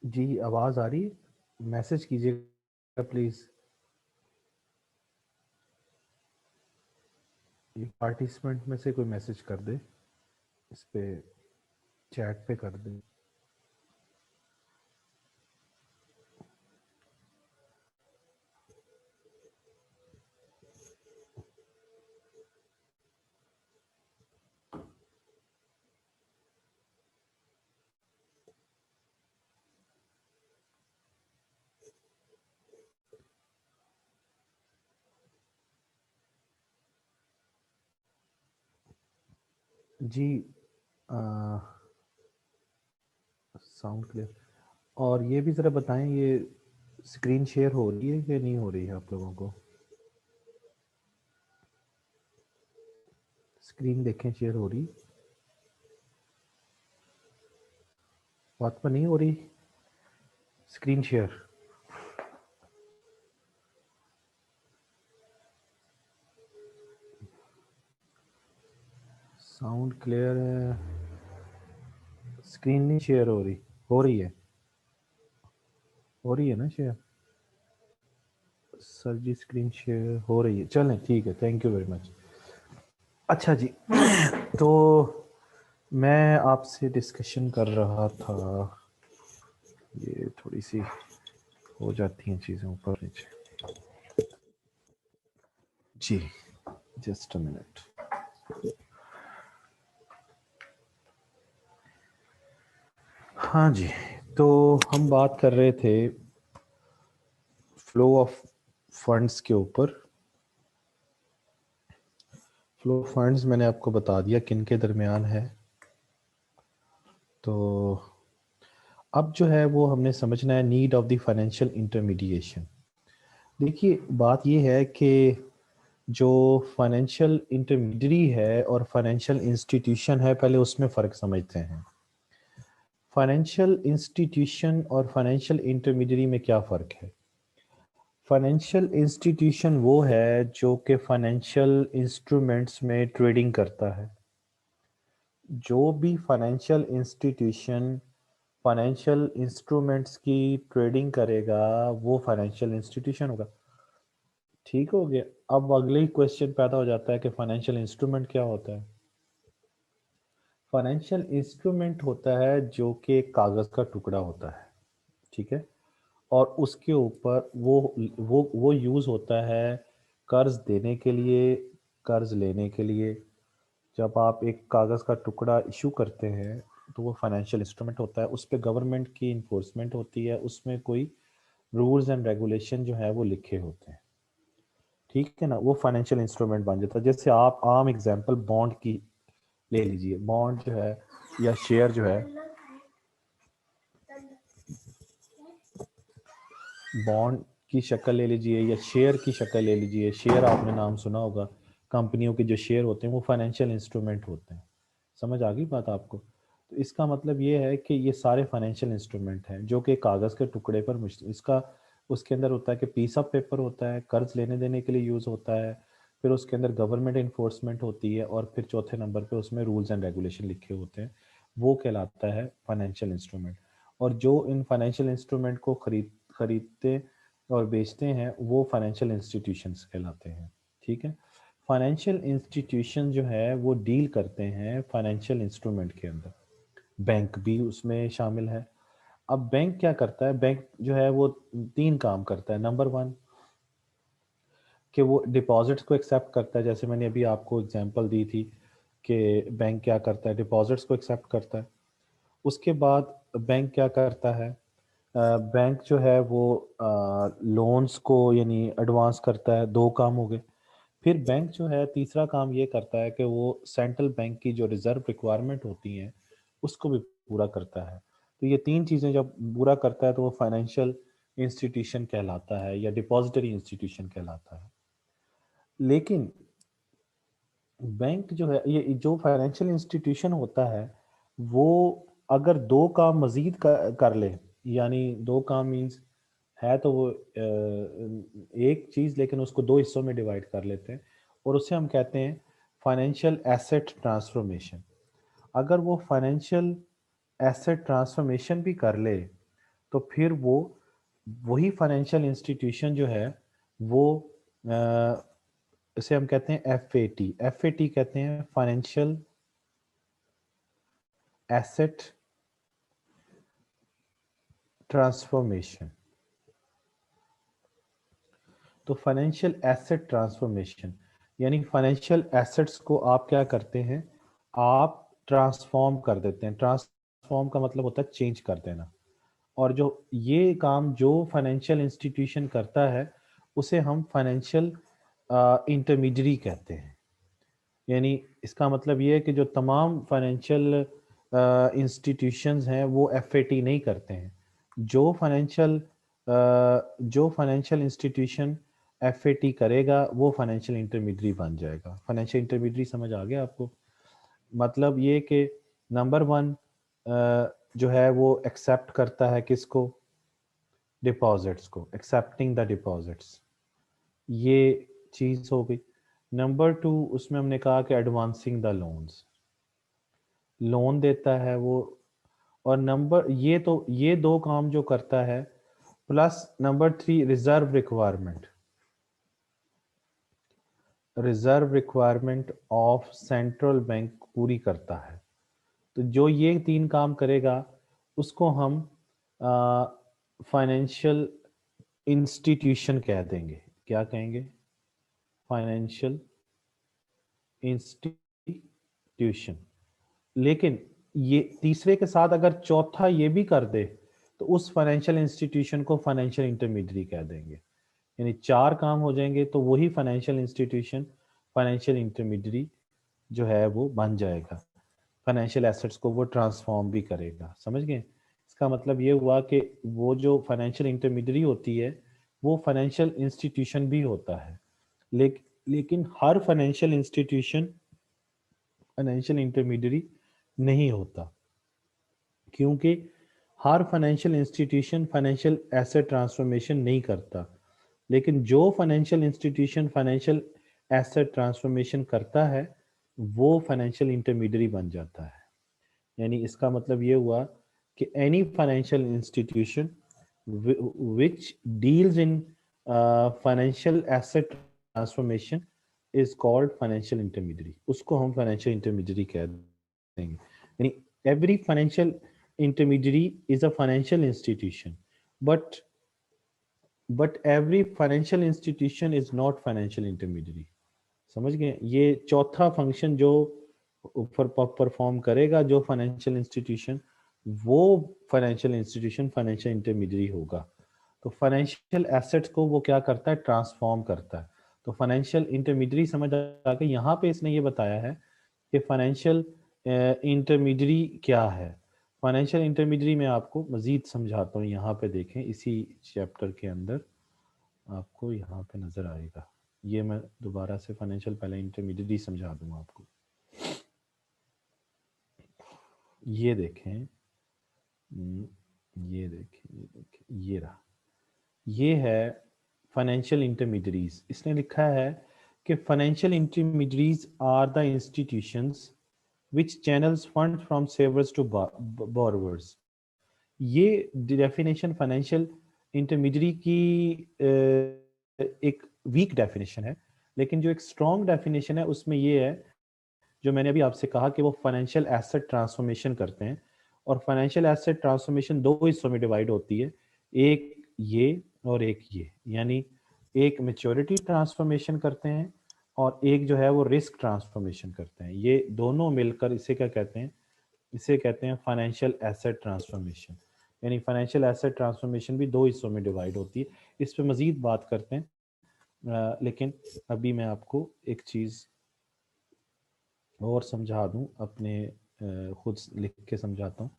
जी आवाज़ आ रही है? मैसेज कीजिएगा प्लीज़। ये पार्टिसिपेंट में से कोई मैसेज कर दे, इस पे चैट पे कर दे। जी साउंड क्लियर। और ये भी ज़रा बताएं, ये स्क्रीन शेयर हो रही है कि नहीं हो रही है आप लोगों को? स्क्रीन देखें, शेयर हो रही? बात पर नहीं हो रही स्क्रीन शेयर? साउंड क्लियर है, स्क्रीन नहीं शेयर हो रही? हो रही है? हो रही है ना शेयर? सर जी स्क्रीन शेयर हो रही है, चलें ठीक है, थैंक यू वेरी मच। अच्छा जी, तो मैं आपसे डिस्कशन कर रहा था, ये थोड़ी सी हो जाती हैं चीज़ें ऊपर नीचे। जी जस्ट अ मिनट। हाँ जी, तो हम बात कर रहे थे फ्लो ऑफ फंड्स के ऊपर। फ्लो ऑफ फंड्स मैंने आपको बता दिया किन के दरमियान है। तो अब जो है वो हमने समझना है need of the financial intermediation. देखिए बात ये है कि जो फाइनेंशियल इंटरमीडियरी है और फाइनेंशियल इंस्टीट्यूशन है, पहले उसमें फ़र्क समझते हैं। फाइनेंशियल इंस्टीट्यूशन और फाइनेंशियल इंटरमीडियरी में क्या फ़र्क है? फाइनेंशियल इंस्टीट्यूशन वो है जो कि फाइनेंशियल इंस्ट्रूमेंट्स में ट्रेडिंग करता है। जो भी फाइनेंशियल इंस्टीट्यूशन फाइनेंशियल इंस्ट्रूमेंट्स की ट्रेडिंग करेगा वो फाइनेंशियल इंस्टीट्यूशन होगा। ठीक हो गया। अब अगले ही क्वेश्चन पैदा हो जाता है कि फाइनेंशियल इंस्ट्रूमेंट क्या होता है। फाइनेंशियल इंस्ट्रूमेंट होता है जो कि एक कागज़ का टुकड़ा होता है, ठीक है, और उसके ऊपर वो यूज़ होता है कर्ज देने के लिए, कर्ज लेने के लिए। जब आप एक कागज़ का टुकड़ा इशू करते हैं तो वो फाइनेंशियल इंस्ट्रूमेंट होता है, उस पे गवर्नमेंट की इन्फोर्समेंट होती है, उसमें कोई रूल्स एंड रेगुलेशन जो है वो लिखे होते हैं, ठीक है ना, वो फाइनेंशियल इंस्ट्रूमेंट बन जाता है। जैसे आप आम एग्जांपल बॉन्ड की ले लीजिए, बॉन्ड जो है या शेयर जो है, बॉन्ड की शक्ल ले लीजिए या शेयर की शक्ल ले लीजिए। शेयर आपने नाम सुना होगा, कंपनियों के जो शेयर होते हैं वो फाइनेंशियल इंस्ट्रूमेंट होते हैं। समझ आ गई बात आपको? तो इसका मतलब ये है कि ये सारे फाइनेंशियल इंस्ट्रूमेंट हैं जो कि कागज़ के टुकड़े पर इसका उसके अंदर होता है कि पीस ऑफ पेपर होता है, कर्ज लेने देने के लिए यूज़ होता है, फिर उसके अंदर गवर्नमेंट इन्फोर्समेंट होती है, और फिर चौथे नंबर पे उसमें रूल्स एंड रेगुलेशन लिखे होते हैं। वो कहलाता है फाइनेंशियल इंस्ट्रूमेंट। और जो इन फाइनेंशियल इंस्ट्रूमेंट को खरीदते और बेचते हैं वो फाइनेंशियल इंस्टीट्यूशंस कहलाते हैं, ठीक है। फाइनेंशियल इंस्टीट्यूशन जो है वो डील करते हैं फाइनेंशियल इंस्ट्रूमेंट के अंदर, बैंक भी उसमें शामिल है। अब बैंक क्या करता है? बैंक जो है वो तीन काम करता है। नंबर वन, कि वो डिपॉजिट्स को एक्सेप्ट करता है, जैसे मैंने अभी आपको एग्जांपल दी थी कि बैंक क्या करता है, डिपॉजिट्स को एक्सेप्ट करता है। उसके बाद बैंक क्या करता है, बैंक जो है वो लोन्स को यानी एडवांस करता है। दो काम हो गए। फिर बैंक जो है तीसरा काम ये करता है कि वो सेंट्रल बैंक की जो रिजर्व रिक्वायरमेंट होती हैं उसको भी पूरा करता है। तो ये तीन चीज़ें जब पूरा करता है तो वो फाइनेंशियल इंस्टीट्यूशन कहलाता है या डिपॉजिटरी इंस्टीट्यूशन कहलाता है। लेकिन बैंक जो है, ये जो फाइनेंशियल इंस्टीट्यूशन होता है, वो अगर दो काम मजीद कर ले, यानी दो काम मीन्स है तो वो एक चीज़, लेकिन उसको दो हिस्सों में डिवाइड कर लेते हैं, और उसे हम कहते हैं फाइनेंशियल एसेट ट्रांसफॉर्मेशन। अगर वो फाइनेंशियल एसेट ट्रांसफॉर्मेशन भी कर ले तो फिर वो वही फाइनेंशियल इंस्टीट्यूशन जो है वो इसे हम कहते हैं FAT। FAT कहते हैं फाइनेंशियल एसेट ट्रांसफॉर्मेशन। तो फाइनेंशियल एसेट ट्रांसफॉर्मेशन यानी फाइनेंशियल एसेट्स को आप क्या करते हैं, आप ट्रांसफॉर्म कर देते हैं। ट्रांसफॉर्म का मतलब होता है चेंज कर देना। और जो ये काम जो फाइनेंशियल इंस्टीट्यूशन करता है उसे हम फाइनेंशियल इंटरमीडियरी कहते हैं। यानी इसका मतलब ये है कि जो तमाम फाइनेंशियल इंस्टीट्यूशंस हैं वो FAT नहीं करते हैं। जो फाइनेंशियल इंस्टीट्यूशन FAT करेगा वो फाइनेंशियल इंटरमीडियरी बन जाएगा। फाइनेंशियल इंटरमीडियरी समझ आ गया आपको? मतलब ये कि नंबर 1 जो है वो एक्सेप्ट करता है किसको, डिपॉजिट्स को, एक्सेप्टिंग द डिपॉजिट्स, ये चीज हो गई। नंबर 2 उसमें हमने कहा कि एडवांसिंग द लोन्स, लोन देता है वो। और नंबर ये दो काम जो करता है, plus number 3 reserve requirement of central bank पूरी करता है। तो जो ये 3 काम करेगा उसको हम फाइनेंशियल इंस्टीट्यूशन कह देंगे। क्या कहेंगे? Financial institution. लेकिन ये तीसरे के साथ अगर चौथा ये भी कर दे तो उस फाइनेंशियल इंस्टीट्यूशन को फाइनेंशियल इंटरमीडियरी कह देंगे। यानी 4 काम हो जाएंगे तो वही फाइनेंशियल इंस्टीट्यूशन फाइनेंशियल इंटरमीडियरी जो है वो बन जाएगा। फाइनेंशियल एसेट्स को वो ट्रांसफॉर्म भी करेगा। समझ गए? इसका मतलब ये हुआ कि वो जो फाइनेंशियल इंटरमीडियरी होती है वो फाइनेंशियल इंस्टीट्यूशन भी होता है। लेकिन हर फाइनेंशियल इंस्टीट्यूशन फाइनेंशियल इंटरमीडियरी नहीं होता, क्योंकि हर financial institution financial asset transformation नहीं करता। लेकिन जो financial institution financial asset transformation करता है वो फाइनेंशियल इंटरमीडियरी बन जाता है। यानी इसका मतलब ये हुआ कि any financial institution which deals in financial asset transformation is called financial intermediary। उसको हम financial intermediary कह देंगे। यानी every financial intermediary is a financial institution, but every financial institution is not financial intermediary। समझ गए? ये चौथा फंक्शन जो परफॉर्म करेगा जो फाइनेंशियल इंस्टीट्यूशन, वो फाइनेंशियल इंस्टीट्यूशन फाइनेंशियल इंटरमीडियरी होगा। तो फाइनेंशियल एसेट्स को वो क्या करता है? ट्रांसफॉर्म करता है। तो फाइनेंशियल इंटरमीडियरी समझ आ गई। यहाँ पे इसने ये बताया है कि फाइनेंशियल इंटरमीडियरी क्या है। फाइनेंशियल इंटरमीडियरी में आपको मजीद समझाता हूँ। यहाँ पे देखें, इसी चैप्टर के अंदर आपको यहाँ पे नजर आएगा। ये मैं दोबारा से फाइनेंशियल पहले इंटरमीडियरी समझा दूंगा आपको। ये देखें, ये देखें, ये रहा, ये है फाइनेंशियल इंटरमीडियरीज। इसने लिखा है कि financial intermediaries are the institutions which channels fund from savers to borrowers. ये डेफिनेशन फाइनेंशियल इंटरमीडियरी की एक वीक डेफिनेशन है, लेकिन जो एक स्ट्रॉन्ग डेफिनेशन है उसमें ये है जो मैंने अभी आपसे कहा कि वो फाइनेंशियल एसेट ट्रांसफॉर्मेशन करते हैं। और फाइनेंशियल एसेट ट्रांसफॉर्मेशन 2 हिस्सों में डिवाइड होती है, एक ये और एक ये। यानी एक मैच्योरिटी ट्रांसफॉर्मेशन करते हैं और एक जो है वो रिस्क ट्रांसफॉर्मेशन करते हैं। ये दोनों मिलकर इसे क्या कहते हैं? इसे कहते हैं फाइनेंशियल एसेट ट्रांसफॉर्मेशन। यानी फाइनेंशियल एसेट ट्रांसफॉर्मेशन भी 2 हिस्सों में डिवाइड होती है। इस पर मजीद बात करते हैं, लेकिन अभी मैं आपको एक चीज़ और समझा दूं, अपने खुद लिख के समझाता हूँ।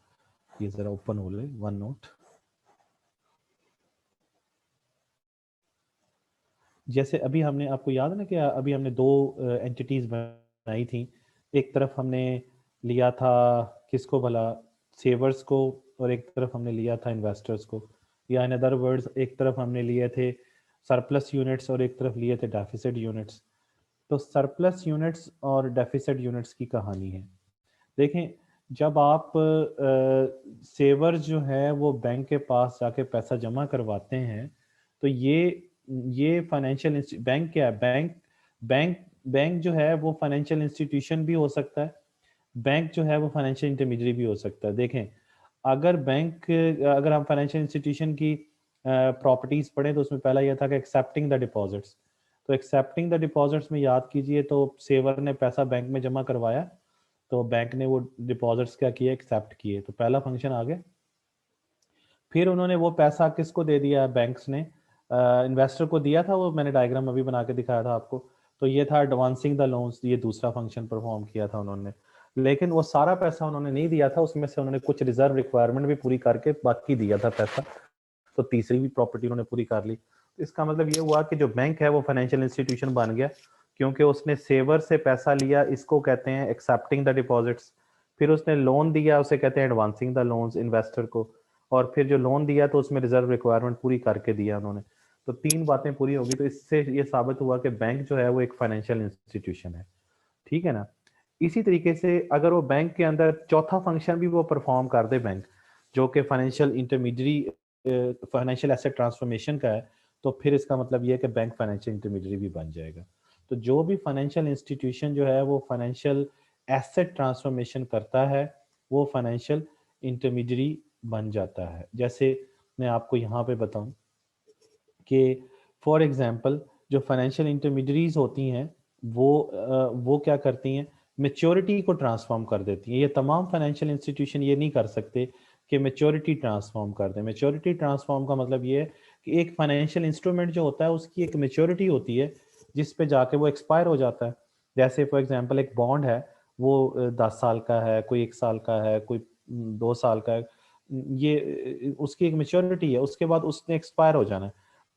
ये ज़रा ओपन हो ले वन नोट। जैसे अभी हमने, आपको याद है ना कि अभी हमने 2 एंटिटीज बनाई थी। एक तरफ हमने लिया था किसको भला? सेवर्स को। और एक तरफ हमने लिया था इन्वेस्टर्स को। या इन अदर वर्ड्स, एक तरफ हमने लिए थे सरप्लस यूनिट्स और एक तरफ लिए थे डेफिसिट यूनिट्स। तो सरप्लस यूनिट्स और डेफिसिट यूनिट्स की कहानी है। देखें, जब आप सेवर जो है वो बैंक के पास जाके पैसा जमा करवाते हैं, तो ये फाइनेंशियल बैंक क्या है, बैंक बैंक जो है वो फाइनेंशियल इंस्टीट्यूशन भी हो सकता है, बैंक जो है वो फाइनेंशियल इंटरमीडियरी भी हो सकता है। देखें, अगर हम फाइनेंशियल इंस्टीट्यूशन की प्रॉपर्टीज पढ़ें तो उसमें पहला यह था कि एक्सेप्टिंग द डिपॉजिट्स। तो एक्सेप्टिंग द डिपॉजिट्स में याद कीजिए, तो सेवर ने पैसा बैंक में जमा करवाया, तो बैंक ने वो डिपॉजिट्स क्या किए, एक्सेप्ट किए, तो पहला फंक्शन आ गया। फिर उन्होंने वो पैसा किसको दे दिया, बैंक्स ने इन्वेस्टर को दिया था, वो मैंने डायग्राम अभी बना के दिखाया था आपको। तो ये था एडवांसिंग द लोन्स, ये दूसरा फंक्शन परफॉर्म किया था उन्होंने। लेकिन वो सारा पैसा उन्होंने नहीं दिया था, उसमें से उन्होंने कुछ रिजर्व रिक्वायरमेंट भी पूरी करके बाकी दिया था पैसा, तो तीसरी भी प्रॉपर्टी उन्होंने पूरी कर ली। तो इसका मतलब ये हुआ कि जो बैंक है वो फाइनेंशियल इंस्टीट्यूशन बन गया, क्योंकि उसने सेवर से पैसा लिया, इसको कहते हैं एक्सेप्टिंग द डिपॉजिट्स। फिर उसने लोन दिया, उसे कहते हैं एडवांसिंग द लोन्स इन्वेस्टर को। और फिर जो लोन दिया तो उसमें रिजर्व रिक्वायरमेंट पूरी करके दिया उन्होंने। तो तीन बातें पूरी होगी, तो इससे ये साबित हुआ कि बैंक जो है वो एक फाइनेंशियल इंस्टीट्यूशन है। ठीक है ना। इसी तरीके से अगर वो बैंक के अंदर चौथा फंक्शन भी वो परफॉर्म कर दे बैंक, जो कि financial intermediary financial asset transformation का है, तो फिर इसका मतलब ये है कि बैंक फाइनेंशियल इंटरमीडियरी भी बन जाएगा। तो जो भी फाइनेंशियल इंस्टीट्यूशन जो है वो फाइनेंशियल एसेट ट्रांसफॉर्मेशन करता है, वो फाइनेंशियल इंटरमीडियरी बन जाता है। जैसे मैं आपको यहाँ पे बताऊं कि फॉर एग्जांपल जो फाइनेंशियल इंटरमीडियरीज होती हैं वो क्या करती हैं, मेच्योरिटी को ट्रांसफॉर्म कर देती हैं। ये तमाम फाइनेंशियल इंस्टीट्यूशन ये नहीं कर सकते कि मेच्योरिटी ट्रांसफॉर्म कर दें। मेच्योरिटी ट्रांसफॉर्म का मतलब ये है कि एक फाइनेंशियल इंस्ट्रूमेंट जो होता है उसकी एक मेच्योरिटी होती है जिस पे जाके वो एक्सपायर हो जाता है। जैसे फॉर एग्जांपल एक बॉन्ड है, वो 10 साल का है, कोई 1 साल का है, कोई 2 साल का है, ये उसकी एक मेच्योरिटी है, उसके बाद उसने एक्सपायर हो जाना है।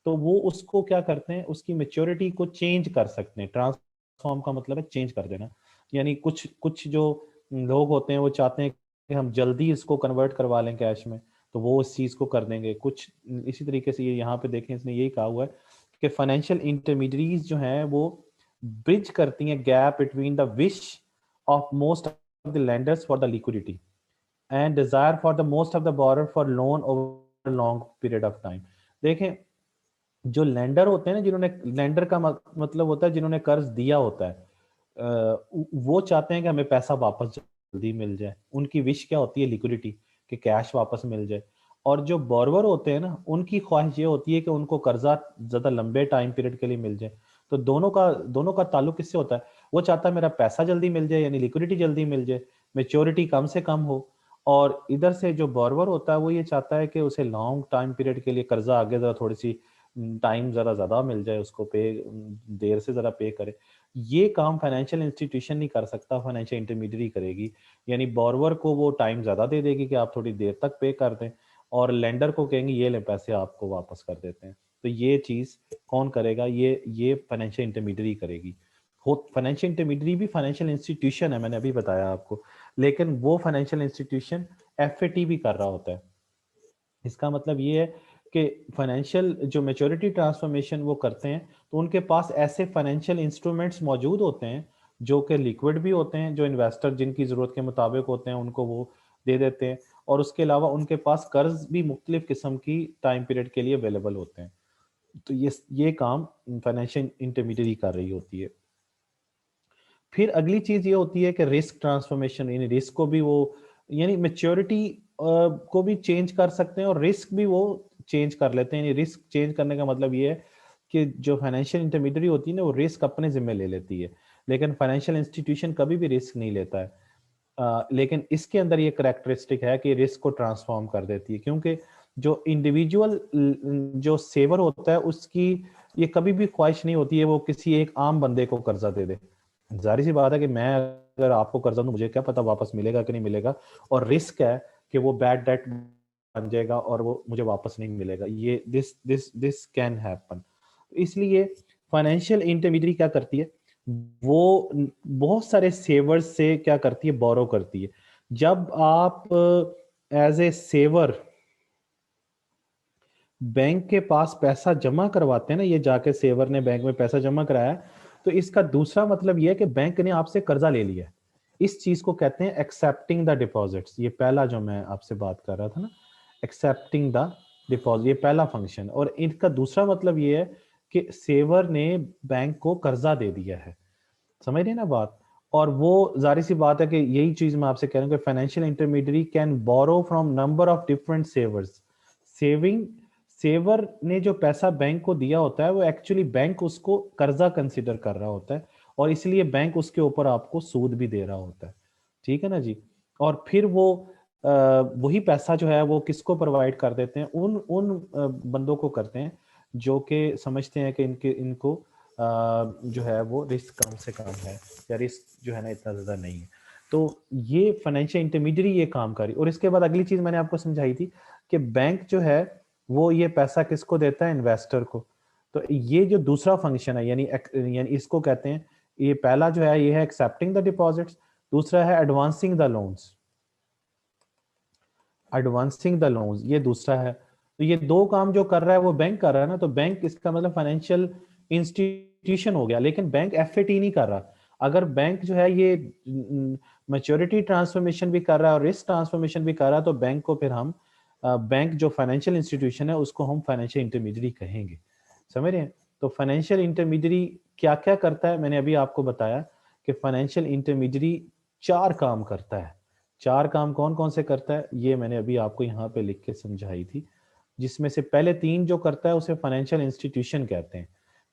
तो वो उसको क्या करते हैं, उसकी मेच्योरिटी को चेंज कर सकते हैं। ट्रांसफॉर्म का मतलब है चेंज कर देना। यानी कुछ कुछ जो लोग होते हैं वो चाहते हैं कि हम जल्दी इसको कन्वर्ट करवा लें कैश में, तो वो इस चीज को कर देंगे। कुछ इसी तरीके से ये यहाँ पे देखें, इसने यही कहा हुआ है कि फाइनेंशियल इंटरमीडियरीज जो हैं वो ब्रिज करती हैं gap between the wish of most of the lenders for the liquidity and desire for the most of the borer for loan over long period of time. देखें, जो लेंडर होते हैं ना, जिन्होंने लेंडर का मतलब होता है जिन्होंने कर्ज दिया होता है, वो चाहते हैं कि हमें पैसा वापस जल्दी मिल जाए। उनकी विश क्या होती है, लिक्विडिटी, कि कैश वापस मिल जाए। और जो बोरवर होते हैं ना, उनकी ख्वाहिश ये होती है कि उनको कर्जा ज्यादा लंबे टाइम पीरियड के लिए मिल जाए। तो दोनों का ताल्लुक किससे होता है, वो चाहता है मेरा पैसा जल्दी मिल जाए, यानी लिक्विडिटी जल्दी मिल जाए, मेच्योरिटी कम से कम हो। और इधर से जो बोरवर होता है वो ये चाहता है कि उसे लॉन्ग टाइम पीरियड के लिए कर्जा आगे जरा थोड़ी सी टाइम जरा ज्यादा मिल जाए, उसको पे देर से जरा पे करे। ये काम फाइनेंशियल इंस्टीट्यूशन नहीं कर सकता, फाइनेंशियल इंटरमीडियरी करेगी। यानी बोरवर को वो टाइम ज्यादा दे देगी कि आप थोड़ी देर तक पे कर दें, और लेंडर को कहेंगे ये ले पैसे आपको वापस कर देते हैं। तो ये चीज कौन करेगा, ये फाइनेंशियल इंटरमीडियरी करेगी। फाइनेंशियल इंटरमीडियरी भी फाइनेंशियल इंस्टीट्यूशन है, मैंने अभी बताया आपको, लेकिन वो फाइनेंशियल इंस्टीट्यूशन एफएटी भी कर रहा होता है। इसका मतलब ये है कि फाइनेंशियल जो मेच्योरिटी ट्रांसफॉर्मेशन वो करते हैं, तो उनके पास ऐसे फाइनेंशियल इंस्ट्रूमेंट्स मौजूद होते हैं जो कि लिक्विड भी होते हैं, जो इन्वेस्टर जिनकी ज़रूरत के मुताबिक होते हैं उनको वो दे देते हैं। और उसके अलावा उनके पास कर्ज भी मुख्तलिफ किस्म की टाइम पीरियड के लिए अवेलेबल होते हैं। तो ये काम फाइनेंशियल इंटरमीडियरी कर रही होती है। फिर अगली चीज ये होती है कि रिस्क ट्रांसफॉर्मेशन, यानी रिस्क को भी वो, यानी मेच्योरिटी को भी चेंज कर सकते हैं और रिस्क भी वो चेंज कर लेते हैं। यानी रिस्क चेंज करने का मतलब ये है कि जो फाइनेंशियल इंटरमीडियरी होती है ना, वो रिस्क अपने जिम्मे ले लेती है, लेकिन फाइनेंशियल इंस्टीट्यूशन कभी भी रिस्क नहीं लेता है। लेकिन इसके अंदर ये करेक्टरिस्टिक है कि रिस्क को ट्रांसफॉर्म कर देती है, क्योंकि जो इंडिविजुअल जो सेवर होता है उसकी ये कभी भी ख्वाहिश नहीं होती है वो किसी एक आम बंदे को कर्जा दे दे। जाहिर सी बात है कि मैं अगर आपको कर्जा दूं, मुझे क्या पता वापस मिलेगा कि नहीं मिलेगा, और रिस्क है कि वो बैड डेट बन जाएगा और वो मुझे वापस नहीं मिलेगा। ये दिस कैन हैपन। इसलिए फाइनेंशियल इंटरमीडियरी क्या करती है, वो बहुत सारे सेवर्स से क्या करती है, बोरो करती है। जब आप एज ए सेवर बैंक के पास पैसा जमा करवाते हैं ना, ये जाके सेवर ने बैंक में पैसा जमा कराया, तो इसका दूसरा मतलब यह है कि बैंक ने आपसे कर्जा ले लिया है। इस चीज को कहते हैं एक्सेप्टिंग द डिपॉजिट्स। ये पहला जो मैं आपसे बात कर रहा था ना, एक्सेप्टिंग द डिपॉजिट, ये पहला फंक्शन। और इनका दूसरा मतलब ये है कि सेवर ने बैंक को कर्जा दे दिया है, समझ रहे हैं ना बात। और वो जाहिर सी बात है कि यही चीज मैं आपसे कह रहा हूँ कि financial intermediary can borrow from number of different savers. Saving saver ने जो पैसा बैंक को दिया होता है वो एक्चुअली बैंक उसको कर्जा कंसिडर कर रहा होता है, और इसलिए बैंक उसके ऊपर आपको सूद भी दे रहा होता है, ठीक है ना जी। और फिर वो वही पैसा जो है वो किसको प्रोवाइड कर देते हैं, उन उन बंदों को करते हैं जो कि समझते हैं कि इनको जो है वो रिस्क कम से कम है, या रिस्क जो है ना इतना ज्यादा नहीं है। तो ये फाइनेंशियल इंटरमीडियरी ये काम करी। और इसके बाद अगली चीज मैंने आपको समझाई थी कि बैंक जो है वो ये पैसा किसको देता है, इन्वेस्टर को। तो ये जो दूसरा फंक्शन है, यानी इसको कहते हैं, ये पहला जो है ये है एक्सेप्टिंग द डिपॉजिट्स, दूसरा है advancing the loans. Advancing the loans ये दूसरा है। तो ये दो काम जो कर रहा है वो बैंक कर रहा है ना, तो बैंक इसका मतलब फाइनेंशियल इंस्टीट्यूशन हो गया, लेकिन बैंक एफएटी नहीं कर रहा। अगर बैंक जो है ये मैच्योरिटी ट्रांसफॉर्मेशन भी कर रहा है और रिस्क ट्रांसफॉर्मेशन भी कर रहा है, तो बैंक को फिर हम बैंक जो फाइनेंशियल इंस्टीट्यूशन है उसको हम फाइनेंशियल इंटरमीडियरी कहेंगे, समझ रहे हैं। तो फाइनेंशियल इंटरमीडियरी क्या क्या करता है, मैंने अभी आपको बताया कि फाइनेंशियल इंटरमीडियरी चार काम करता है। चार काम कौन कौन से करता है ये मैंने अभी आपको यहाँ पे लिख के समझाई थी, जिसमें से पहले तीन जो करता है उसे फाइनेंशियल इंस्टीट्यूशन कहते हैं,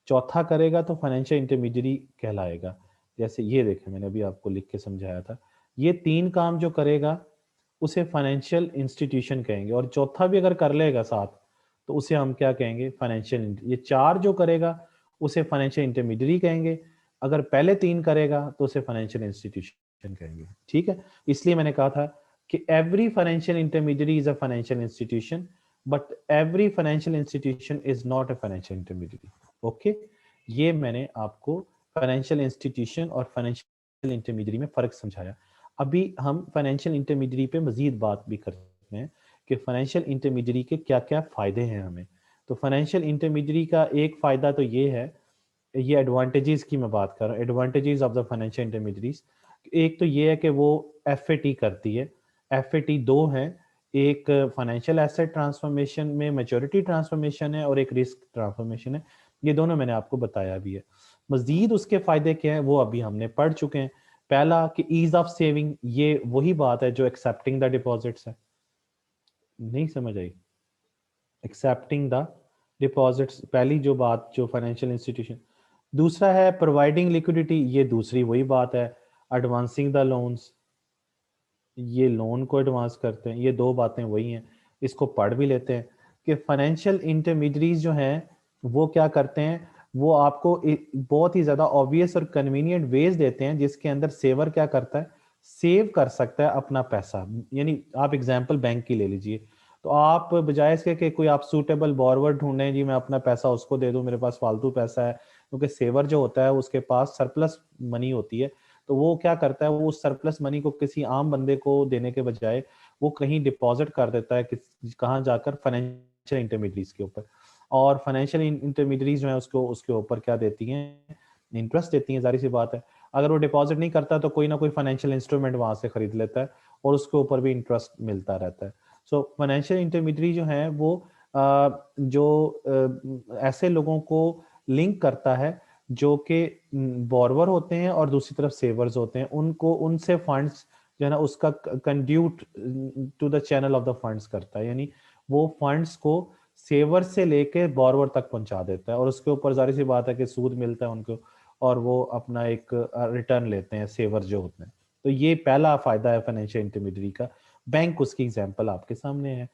चौथा करेगा तो फाइनेंशियल इंटरमीडियरी कहलाएगा। जैसे ये देखें मैंने अभी आपको लिख के समझाया था, ये तीन काम जो करेगा उसे फाइनेंशियल इंस्टीट्यूशन कहेंगे, और चौथा भी अगर कर लेगा साथ तो उसे हम क्या कहेंगे, फाइनेंशियल। ये चार जो करेगा उसे फाइनेंशियल इंटरमीडियरी कहेंगे, अगर पहले तीन करेगा तो उसे फाइनेंशियल इंस्टीट्यूशन कहेंगे, ठीक है। इसलिए मैंने कहा था कि every financial intermediary is a financial institution, but every financial institution is not a financial intermediary. Okay, ये मैंने आपको फाइनेंशियल इंस्टीट्यूशन और फाइनेंशियल इंटरमीडियरी में फर्क समझाया। अभी हम फाइनेंशियल इंटरमीडियरी पे मजीद बात भी करते हैं कि फाइनेंशियल इंटरमीडियरी के क्या क्या फायदे हैं हमें। तो फाइनेंशियल इंटरमीडियरी का एक फायदा तो ये है, ये एडवांटेजेस की मैं बात कर रहा हूँ, advantages of the financial intermediaries. एक तो ये है कि वो एफएटी करती है। एफएटी दो है, एक फाइनेंशियल एसेट ट्रांसफॉर्मेशन में मैच्योरिटी ट्रांसफॉर्मेशन है और एक रिस्क ट्रांसफॉर्मेशन है। ये दोनों मैंने आपको बताया भी है। मजीद उसके फायदे क्या है वो अभी हमने पढ़ चुके हैं। पहला कि ईज ऑफ सेविंग, ये वही बात है जो एक्सेप्टिंग द डिपॉजिट्स है, नहीं समझ आई। एक्सेप्टिंग द डिपॉजिट्स पहली जो बात जो फाइनेंशियल इंस्टीट्यूशन। दूसरा है प्रोवाइडिंग लिक्विडिटी, ये दूसरी वही बात है। एडवांसिंग द लोन्स, ये लोन को एडवांस करते हैं, ये दो बातें वही हैं। इसको पढ़ भी लेते हैं कि फाइनेंशियल इंटरमीडियरीज जो हैं वो क्या करते हैं, वो आपको बहुत ही ज्यादा ऑब्वियस और कन्वीनियंट वेज देते हैं जिसके अंदर सेवर क्या करता है, सेव कर सकता है अपना पैसा। यानी आप एग्जांपल बैंक की ले लीजिए, तो आप बजाय इसके कि कोई आप सूटेबल बोरवर ढूंढें, जी मैं अपना पैसा उसको दे दूं, मेरे पास फालतू पैसा है, क्योंकि सेवर जो होता है उसके पास सरप्लस मनी होती है, तो वो क्या करता है, वो उस सरप्लस मनी को किसी आम बंदे को देने के बजाय वो कहीं डिपॉजिट कर देता है, कहाँ जाकर, फाइनेंशियल इंटरमीडियरीज के ऊपर। और फाइनेंशियल इंटरमीडियरीज जो है उसको उसके ऊपर क्या देती हैं, इंटरेस्ट देती हैं, जारी सी बात है। अगर वो डिपॉजिट नहीं करता तो कोई ना कोई फाइनेंशियल इंस्ट्रूमेंट वहां से खरीद लेता है और उसके ऊपर भी इंटरेस्ट मिलता रहता है। सो फाइनेंशियल इंटरमीडियरी जो है वो ऐसे लोगों को लिंक करता है जो कि बोरवर होते हैं और दूसरी तरफ सेवर्स होते हैं, उनको उनसे फंड्स जो है ना उसका conduit to the channel of the funds करता है, यानी वो फंड्स को सेवर से लेके बोरवर तक पहुंचा देता है, और उसके ऊपर जारी सी बात है कि सूद मिलता है उनको, और वो अपना एक रिटर्न लेते हैं सेवर जो होते हैं। तो ये पहला फायदा है फाइनेंशियल इंटरमीडियरी का। बैंक उसकी एग्जांपल आपके सामने है।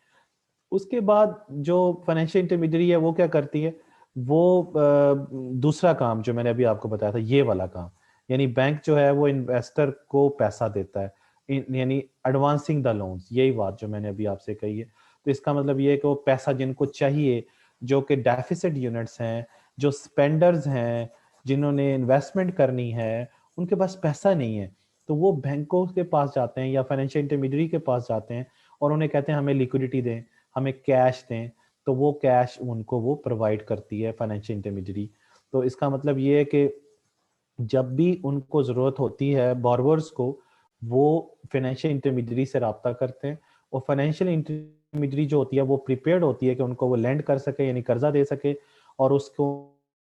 उसके बाद जो फाइनेंशियल इंटरमीडियरी है वो क्या करती है, वो दूसरा काम जो मैंने अभी आपको बताया था ये वाला काम, यानी बैंक जो है वो इन्वेस्टर को पैसा देता है, यानी एडवांसिंग द लोन्स, यही बात जो मैंने अभी आपसे कही है। तो इसका मतलब ये है कि वो पैसा जिनको चाहिए, जो कि डेफिसिट यूनिट्स हैं, जो स्पेंडर्स हैं, जिन्होंने इन्वेस्टमेंट करनी है, उनके पास पैसा नहीं है, तो वो बैंकों के पास जाते हैं या फाइनेंशियल इंटरमीडियरी के पास जाते हैं और उन्हें कहते हैं हमें लिक्विडिटी दें, हमें कैश दें। तो वो कैश उनको वो प्रोवाइड करती है फाइनेंशियल इंटरमीडियरी। तो इसका मतलब ये है कि जब भी उनको जरूरत होती है बोरवर्स को, वो फाइनेंशियल इंटरमीडियरी से रब्ता करते हैं, और फाइनेंशियल इंटरमीडियरी जो होती है वो प्रिपेयर्ड होती है कि उनको वो लेंड कर सके, यानी कर्जा दे सके, और उसको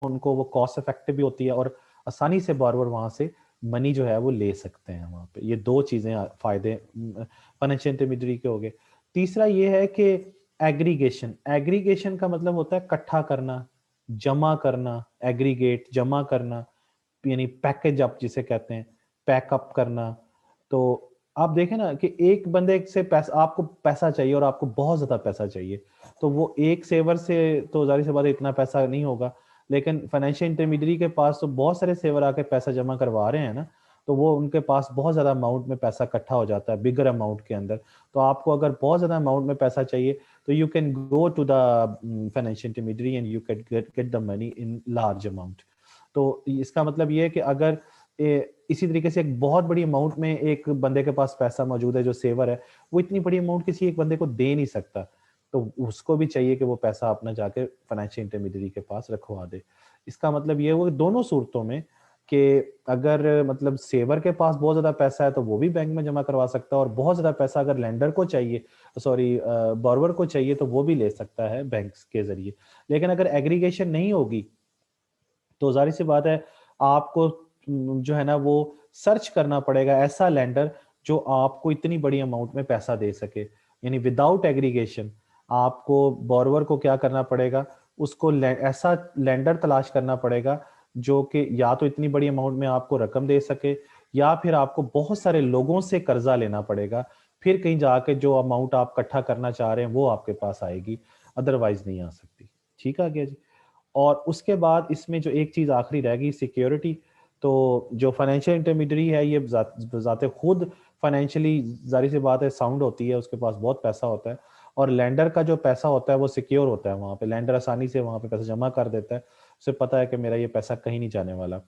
उनको वो कॉस्ट इफेक्टिव भी होती है, और आसानी से बारबर वहां से मनी जो है वो ले सकते हैं वहां पे। ये दो चीजें फायदे फाइनेंशियल इंटरमीडियरी के हो गए। तीसरा ये है कि एग्रीगेशन। एग्रीगेशन का मतलब होता है इकट्ठा करना, जमा करना, एग्रीगेट जमा करना, यानी पैकेज अप जिसे कहते हैं, पैकअप करना। तो आप देखें ना कि एक बंदे से पैसा, आपको पैसा चाहिए और आपको बहुत ज्यादा पैसा चाहिए, तो वो एक सेवर से तो जाहिर सी बात है इतना पैसा नहीं होगा, लेकिन फाइनेंशियल इंटरमीडियरी के पास तो बहुत सारे सेवर आके पैसा जमा करवा रहे हैं ना, तो वो उनके पास बहुत ज्यादा अमाउंट में पैसा इकट्ठा हो जाता है, बिगर अमाउंट के अंदर। तो आपको अगर बहुत ज्यादा अमाउंट में पैसा चाहिए तो you can go to the financial intermediary and you can get the money in large amount. तो इसका मतलब ये है कि अगर इसी तरीके से एक बहुत बड़ी अमाउंट में एक बंदे के पास पैसा मौजूद है जो सेवर है, वो इतनी बड़ी अमाउंट किसी एक बंदे को दे नहीं सकता, तो उसको भी चाहिए कि वो पैसा अपना जाके फाइनेंशियल इंटरमीडियरी के पास रखवा दे। इसका मतलब ये हुआ दोनों सूरतों में कि अगर मतलब सेवर के पास बहुत ज्यादा पैसा है तो वो भी बैंक में जमा करवा सकता है, और बहुत ज्यादा पैसा अगर लेंडर को चाहिए, सॉरी बोरोवर को चाहिए, तो वो भी ले सकता है बैंक के जरिए। लेकिन अगर एग्रीगेशन नहीं होगी तो जाहिर सी बात है आपको जो है ना वो सर्च करना पड़ेगा ऐसा लेंडर जो आपको इतनी बड़ी अमाउंट में पैसा दे सके। यानी विदाउट एग्रीगेशन आपको बोरोवर को क्या करना पड़ेगा, उसको ऐसा लेंडर तलाश करना पड़ेगा जो कि या तो इतनी बड़ी अमाउंट में आपको रकम दे सके, या फिर आपको बहुत सारे लोगों से कर्जा लेना पड़ेगा, फिर कहीं जाके जो अमाउंट आप इकट्ठा करना चाह रहे हैं वो आपके पास आएगी, अदरवाइज नहीं आ सकती। ठीक आ गया जी। और उसके बाद इसमें जो एक चीज आखिरी रह गई, सिक्योरिटी। तो जो फाइनेंशियल इंटरमीडियरी है ये जाते खुद फाइनेंशियली जारी सी बात है साउंड होती है, उसके पास बहुत पैसा होता है, और लैंडर का जो पैसा होता है वो सिक्योर होता है, वहां पे लैंडर आसानी से वहां पे पैसा जमा कर देता है, उसे पता है कि मेरा ये पैसा कहीं नहीं जाने वाला।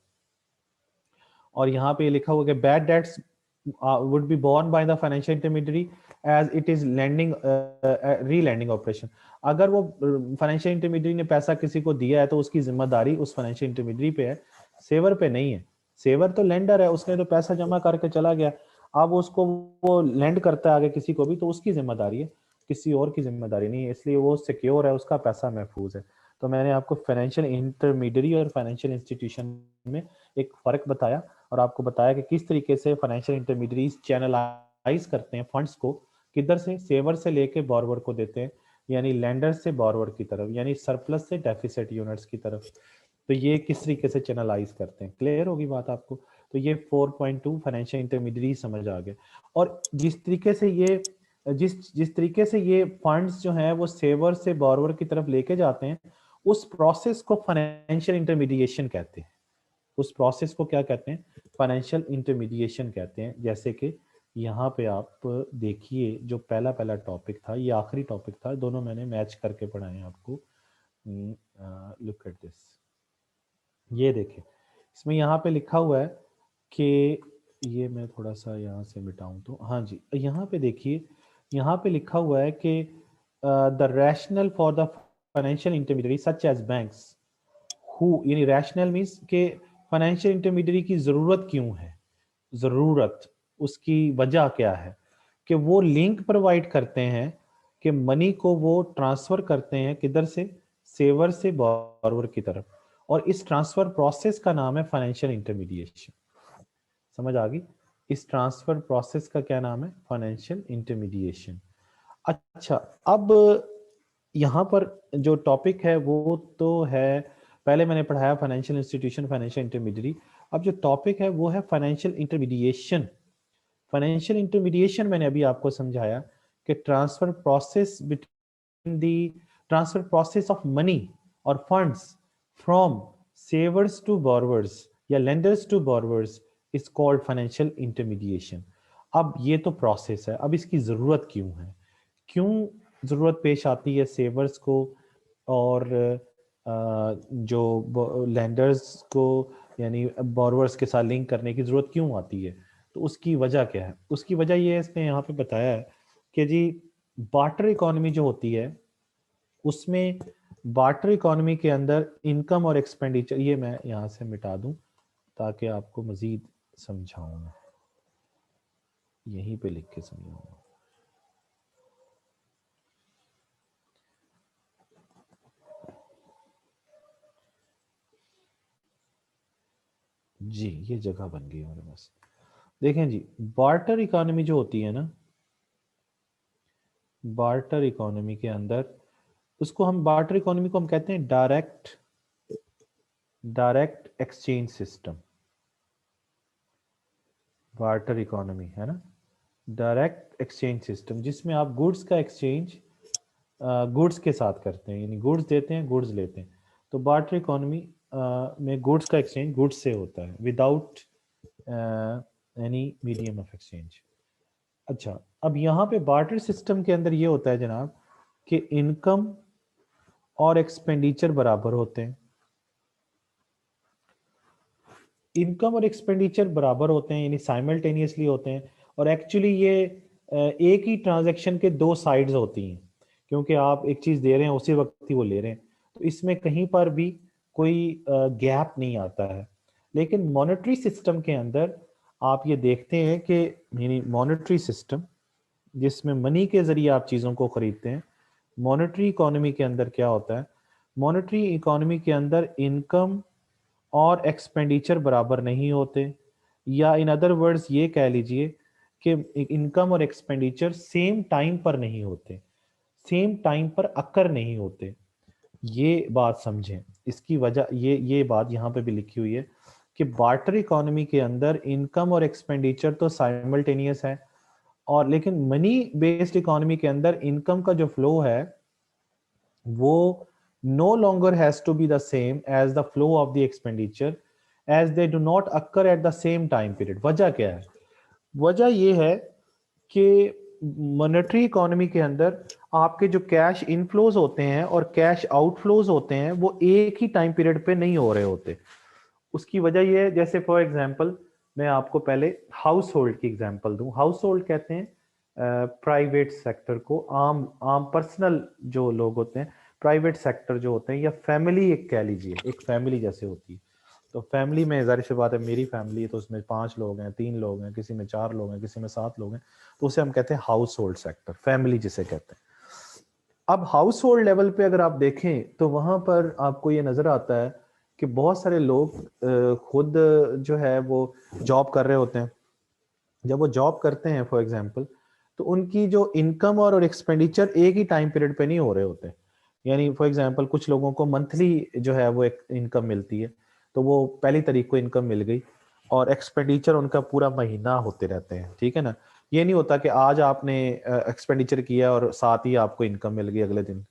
और यहाँ पे लिखा हुआ है कि bad debts would be borne by the financial intermediary as it is lending re-lending operation। अगर वो फाइनेंशियल इंटरमीडियरी ने पैसा किसी को दिया है तो उसकी जिम्मेदारी उस फाइनेंशियल इंटरमीडियरी पे है, सेवर पे नहीं है। सेवर तो लेंडर है, उसने तो पैसा जमा करके चला गया, अब उसको वो लेंड करता है आगे किसी को भी, तो उसकी जिम्मेदारी है, किसी और की जिम्मेदारी नहीं है, इसलिए वो सिक्योर है, उसका पैसा महफूज है। तो मैंने आपको फाइनेंशियल इंटरमीडियरी और फाइनेंशियल इंस्टीट्यूशन में एक फर्क बताया, और आपको बताया कि किस तरीके से फाइनेंशियल इंटरमीडियरीज चैनलाइज करते हैं फंड्स को, किधर से, सेवर से लेके बोरोवर को देते हैं, यानी लेंडर से बोरोवर की तरफ, यानी सरप्लस से डेफिसिट यूनिट्स की तरफ। तो ये किस तरीके से चैनलाइज करते हैं, क्लियर होगी बात आपको। तो ये 4.2 फाइनेंशियल इंटरमीडियरी समझ आ गया। और जिस तरीके से ये जिस तरीके से ये फंड्स जो हैं वो सेवर से बोरोवर की तरफ लेके जाते हैं, उस प्रोसेस को फाइनेंशियल इंटरमीडिएशन कहते हैं। उस प्रोसेस को क्या कहते हैं, फाइनेंशियल इंटरमीडिएशन कहते हैं। जैसे कि यहाँ पे आप देखिए जो पहला पहला टॉपिक था, ये आखिरी टॉपिक था, दोनों मैंने मैच करके पढ़ाए हैं आपको। लुक एट दिस, ये देखें, इसमें यहाँ पे लिखा हुआ है कि, ये मैं थोड़ा सा यहाँ से मिटाऊं तो, हाँ जी, यहाँ पे देखिए, यहाँ पे लिखा हुआ है कि the rational for the financial intermediary such as banks who, यानी रैशनल मीन्स के फाइनेंशियल इंटरमीडियरी की जरूरत क्यों है, जरूरत, उसकी वजह क्या है, कि वो लिंक प्रोवाइड करते हैं कि मनी को वो ट्रांसफर करते हैं किधर से, सेवर से बोरोवर की तरफ, और इस ट्रांसफर प्रोसेस का नाम है फाइनेंशियल इंटरमीडिएशन। समझ आ गई, इस ट्रांसफर प्रोसेस का क्या नाम है, फाइनेंशियल इंटरमीडिएशन। अच्छा, अब यहाँ पर जो टॉपिक है वो तो है, पहले मैंने पढ़ाया फाइनेंशियल इंस्टीट्यूशन, फाइनेंशियल इंटरमीडियरी, अब जो टॉपिक है वो है फाइनेंशियल इंटरमीडिएशन। फाइनेंशियल इंटरमीडिएशन मैंने अभी आपको समझाया कि transfer process between the, transfer process of money और funds from savers to borrowers या lenders to borrowers is called financial intermediation. अब ये तो प्रोसेस है, अब इसकी जरूरत क्यों है, क्यों जरूरत पेश आती है सेवर्स को और जो लेंडर्स को यानी बोरोवर्स के साथ लिंक करने की जरूरत क्यों आती है, तो उसकी वजह क्या है, उसकी वजह ये है, इसने यहाँ पे बताया है कि जी बार्टर इकोनॉमी जो होती है उसमें, बार्टर इकोनॉमी के अंदर इनकम और एक्सपेंडिचर, ये मैं यहाँ से मिटा दूं ताकि आपको मजीद समझाऊं। यहीं पे लिख के समझाऊंगा। जी ये जगह बन गई हमारे पास। देखें जी, बार्टर इकोनॉमी जो होती है ना, बार्टर इकोनॉमी के अंदर, उसको हम बार्टर इकोनॉमी को हम कहते हैं direct exchange system. Barter economy है ना, डायरेक्ट एक्सचेंज सिस्टम, जिसमें आप गुड्स का एक्सचेंज गुड्स के साथ करते हैं, यानी गुड्स देते हैं गुड्स लेते हैं। तो बार्टर इकोनॉमी में गुड्स का एक्सचेंज गुड्स से होता है without any medium of exchange. अच्छा, अब यहाँ पे बार्टर सिस्टम के अंदर ये होता है जनाब कि इनकम और एक्सपेंडिचर बराबर होते हैं। इनकम और एक्सपेंडिचर बराबर होते हैं, यानी साइमल्टेनियसली होते हैं। और एक्चुअली ये एक ही ट्रांजैक्शन के दो साइड्स होती हैं, क्योंकि आप एक चीज़ दे रहे हैं उसी वक्त ही वो ले रहे हैं, तो इसमें कहीं पर भी कोई गैप नहीं आता है। लेकिन मॉनेटरी सिस्टम के अंदर आप ये देखते हैं कि यानी मॉनेटरी सिस्टम जिसमें मनी के ज़रिए आप चीज़ों को ख़रीदते हैं, मॉनेटरी इकोनॉमी के अंदर क्या होता है, मॉनेटरी इकोनॉमी के अंदर इनकम और एक्सपेंडिचर बराबर नहीं होते, या इन अदर वर्ड्स ये कह लीजिए कि इनकम और एक्सपेंडिचर सेम टाइम पर नहीं होते, सेम टाइम पर अक्कर नहीं होते। ये बात समझें, इसकी वजह ये बात यहाँ पे भी लिखी हुई है कि बार्टर इकोनॉमी के अंदर इनकम और एक्सपेंडिचर तो साइमल्टेनियस है, और लेकिन मनी बेस्ड इकोनॉमी के अंदर इनकम का जो फ्लो है वो no longer has to be the same as the flow of the expenditure as they do not occur at the same time period। वजह क्या है? वजह ये है कि मॉनेटरी इकोनॉमी के अंदर आपके जो कैश इनफ्लोज होते हैं और कैश आउटफ्लोज होते हैं वो एक ही टाइम पीरियड पे नहीं हो रहे होते। उसकी वजह ये है, जैसे फॉर एग्जांपल मैं आपको पहले हाउस होल्ड की एग्जांपल दूं। हाउस होल्ड कहते हैं प्राइवेट सेक्टर को, आम आम पर्सनल जो लोग होते हैं, प्राइवेट सेक्टर जो होते हैं, या फैमिली एक कह लीजिए, एक फैमिली जैसे होती है। तो फैमिली में जाहिर सी बात है, मेरी फैमिली है तो उसमें 5 लोग हैं, 3 लोग हैं, किसी में 4 लोग हैं, किसी में 7 लोग हैं, तो उसे हम कहते हैं हाउस होल्ड सेक्टर, फैमिली जिसे कहते हैं। अब हाउस होल्ड लेवल पे अगर आप देखें तो वहां पर आपको ये नजर आता है कि बहुत सारे लोग खुद जो है वो जॉब कर रहे होते हैं। जब वो जॉब करते हैं फॉर एग्जांपल, तो उनकी जो इनकम और एक्सपेंडिचर एक ही टाइम पीरियड पे नहीं हो रहे होते। यानी फॉर एग्जांपल कुछ लोगों को मंथली जो है वो एक इनकम मिलती है, तो वो पहली तारीख को इनकम मिल गई, और एक्सपेंडिचर उनका पूरा महीना होते रहते हैं, ठीक है ना। ये नहीं होता कि आज आपने एक्सपेंडिचर किया और साथ ही आपको इनकम मिल गई अगले दिन,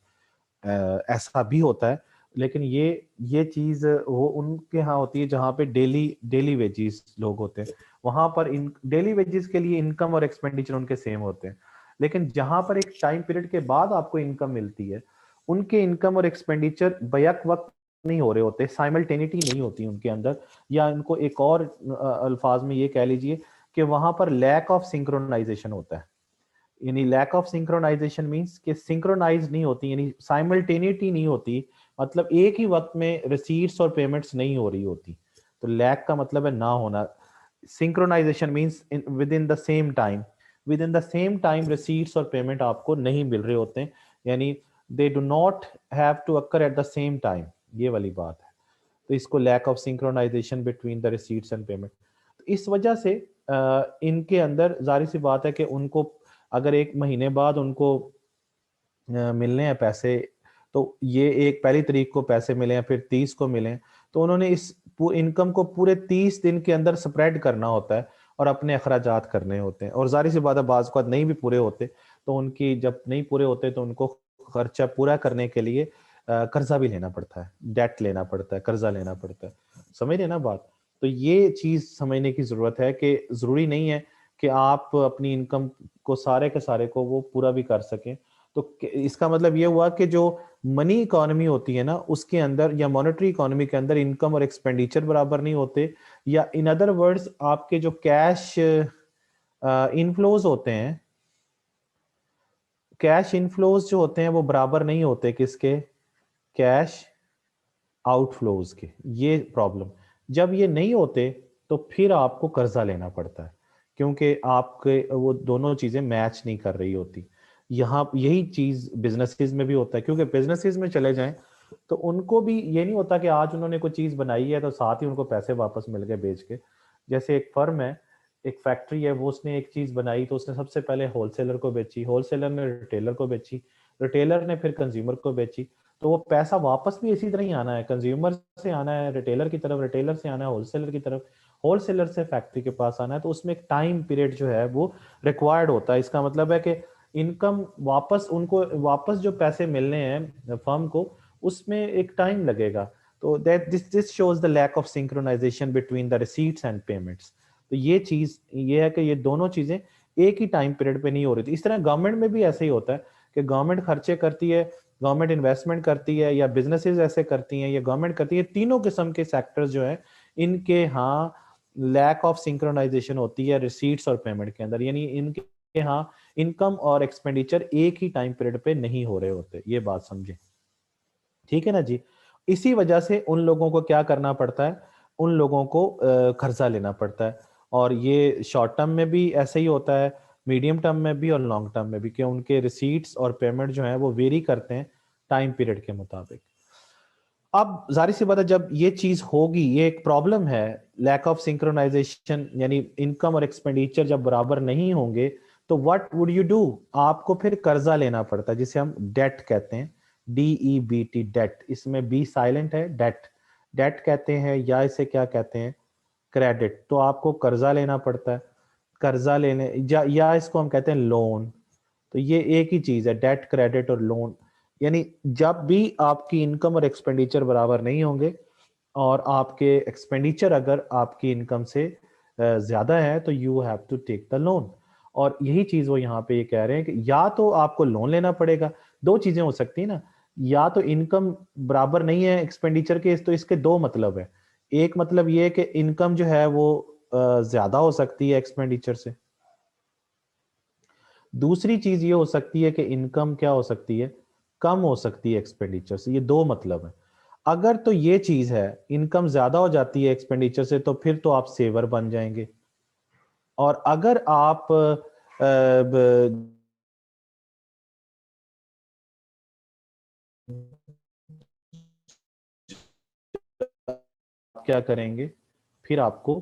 ऐसा भी होता है। लेकिन ये चीज वो उनके यहाँ होती है जहाँ पे डेली डेली वेजेस लोग होते हैं, वहां पर इन डेली वेजेस के लिए इनकम और एक्सपेंडिचर उनके सेम होते हैं। लेकिन जहां पर एक टाइम पीरियड के बाद आपको इनकम मिलती है, उनके इनकम और एक्सपेंडिचर बैक वक्त नहीं हो रहे होते, साइमल्टेनिटी नहीं होती उनके अंदर, या इनको एक और अल्फाज में ये कह लीजिए कि वहां पर लैक ऑफ सिंक्रोनाइजेशन होता है। यानी लैक ऑफ सिंक्रोनाइजेशन मींस कि सिंक्रोनाइज नहीं होती, यानी साइमल्टेनिटी नहीं होती, मतलब एक ही वक्त में रिसीट्स और पेमेंट्स नहीं हो रही होती। तो लैक का मतलब है ना होना, synchronization means within the same time, within the same time receipts और पेमेंट आपको नहीं मिल रहे होते हैं, यानी they do not have to occur at the same time, ये वाली बात है। तो इसको lack of synchronization between the receipts and payment. तो इस वजह से इनके अंदर जाहिर सी बात है कि उनको अगर एक महीने बाद उनको मिलने हैं पैसे, तो ये एक पहली तारीख को पैसे मिले हैं, फिर 30 को मिले, तो उन्होंने इस इनकम को पूरे 30 दिन के अंदर स्प्रेड करना होता है और अपने अखराजात करने होते हैं। और जाहिर सी बात है बाज़ औक़ात नहीं भी पूरे होते, तो उनकी जब नहीं पूरे होते तो उनको खर्चा पूरा करने के लिए कर्जा भी लेना पड़ता है, डेट लेना पड़ता है, कर्जा लेना पड़ता है। समझ रहे ना बात? तो ये चीज़ समझने की ज़रूरत है कि ज़रूरी नहीं है कि आप अपनी इनकम को सारे के सारे को वो पूरा भी कर सकें। तो इसका मतलब ये हुआ कि जो मनी इकोनॉमी होती है ना, उसके अंदर या मॉनेटरी इकोनॉमी के अंदर इनकम और एक्सपेंडिचर बराबर नहीं होते, या इन अदर वर्ड्स आपके जो कैश इनफ्लोज होते हैं, कैश इनफ्लोज जो होते हैं वो बराबर नहीं होते किसके, कैश आउटफ्लोज के। ये प्रॉब्लम, जब ये नहीं होते तो फिर आपको कर्जा लेना पड़ता है, क्योंकि आपके वो दोनों चीजें मैच नहीं कर रही होती। यहाँ यही चीज बिजनेसेस में भी होता है, क्योंकि बिजनेसेस में चले जाएं तो उनको भी ये नहीं होता कि आज उन्होंने कोई चीज बनाई है तो साथ ही उनको पैसे वापस मिल गए बेच के। जैसे एक फर्म है, एक फैक्ट्री है, वो उसने एक चीज बनाई तो उसने सबसे पहले होलसेलर को बेची, होलसेलर ने रिटेलर को बेची, रिटेलर ने फिर कंज्यूमर को बेची। तो वो पैसा वापस भी इसी तरह ही आना है, कंज्यूमर से आना है रिटेलर की तरफ, रिटेलर से आना है होलसेलर की तरफ, होलसेलर से फैक्ट्री के पास आना है। तो उसमें एक टाइम पीरियड जो है वो रिक्वायर्ड होता है। इसका मतलब है कि इनकम वापस उनको वापस जो पैसे मिलने हैं फर्म को, उसमें एक टाइम लगेगा। तो that this shows the lack of synchronization between the receipts and payments. तो ये चीज ये है कि ये दोनों चीजें एक ही टाइम पीरियड पे नहीं हो रही थी। इस तरह गवर्नमेंट में भी ऐसे ही होता है कि गवर्नमेंट खर्चे करती है, गवर्नमेंट इन्वेस्टमेंट करती है, या बिजनेसेस ऐसे करती हैं, या गवर्नमेंट करती है। तीनों किस्म के सेक्टर्स जो है इनके यहाँ लैक ऑफ सिंक्रोनाइजेशन होती है रिसीट्स और पेमेंट के अंदर, यानी इनके यहाँ इनकम और एक्सपेंडिचर एक ही टाइम पीरियड पे नहीं हो रहे होते। ये बात समझे, ठीक है ना जी। इसी वजह से उन लोगों को क्या करना पड़ता है, उन लोगों को कर्जा लेना पड़ता है। और ये शॉर्ट टर्म में भी ऐसे ही होता है, मीडियम टर्म में भी और लॉन्ग टर्म में भी, कि उनके रिसीट्स और पेमेंट जो है वो वेरी करते हैं टाइम पीरियड के मुताबिक। अब जाहिर सी बात है, जब ये चीज होगी, ये एक प्रॉब्लम है, लैक ऑफ सिंक्रोनाइजेशन, यानी इनकम और एक्सपेंडिचर जब बराबर नहीं होंगे तो व्हाट वुड यू डू, आपको फिर कर्जा लेना पड़ता है, जिसे हम डेट कहते हैं, DEBT, डेट। इसमें बी साइलेंट है, डेट, डेट कहते हैं, या इसे क्या कहते हैं, क्रेडिट। तो आपको कर्जा लेना पड़ता है, कर्जा लेने या इसको हम कहते हैं लोन। तो ये एक ही चीज है, डेट, क्रेडिट और लोन। यानी जब भी आपकी इनकम और एक्सपेंडिचर बराबर नहीं होंगे, और आपके एक्सपेंडिचर अगर आपकी इनकम से ज्यादा है, तो you have to take the loan. और यही चीज वो यहाँ पे ये कह रहे हैं कि या तो आपको लोन लेना पड़ेगा, दो चीजें हो सकती है ना, या तो इनकम बराबर नहीं है एक्सपेंडिचर के, तो इसके दो मतलब है। एक मतलब ये है कि इनकम जो है वो ज्यादा हो सकती है एक्सपेंडिचर से, दूसरी चीज ये हो सकती है कि इनकम क्या हो सकती है, कम हो सकती है एक्सपेंडिचर से। ये दो मतलब है। अगर तो ये चीज है, इनकम ज्यादा हो जाती है एक्सपेंडिचर से, तो फिर तो आप सेवर बन जाएंगे। और अगर आप क्या करेंगे, फिर आपको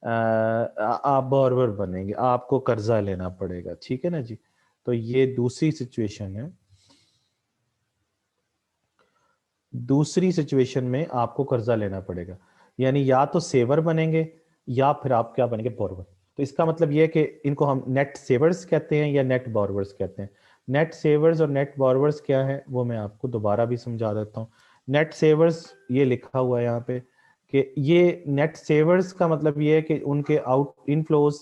आप बोरवर बनेंगे, आपको कर्जा लेना पड़ेगा, ठीक है ना जी। तो ये दूसरी सिचुएशन है। दूसरी सिचुएशन में आपको कर्जा लेना पड़ेगा, यानी या तो सेवर बनेंगे या फिर आप क्या बनेंगे, बोरवर। तो इसका मतलब यह है कि इनको हम नेट सेवर्स कहते हैं या नेट बोरवर्स कहते हैं। नेट सेवर्स और नेट बोरवर्स क्या है वो मैं आपको दोबारा भी समझा देता हूँ। नेट सेवर्स ये लिखा हुआ है यहाँ पे कि ये नेट सेवर्स का मतलब ये है कि उनके आउट इनफ्लोज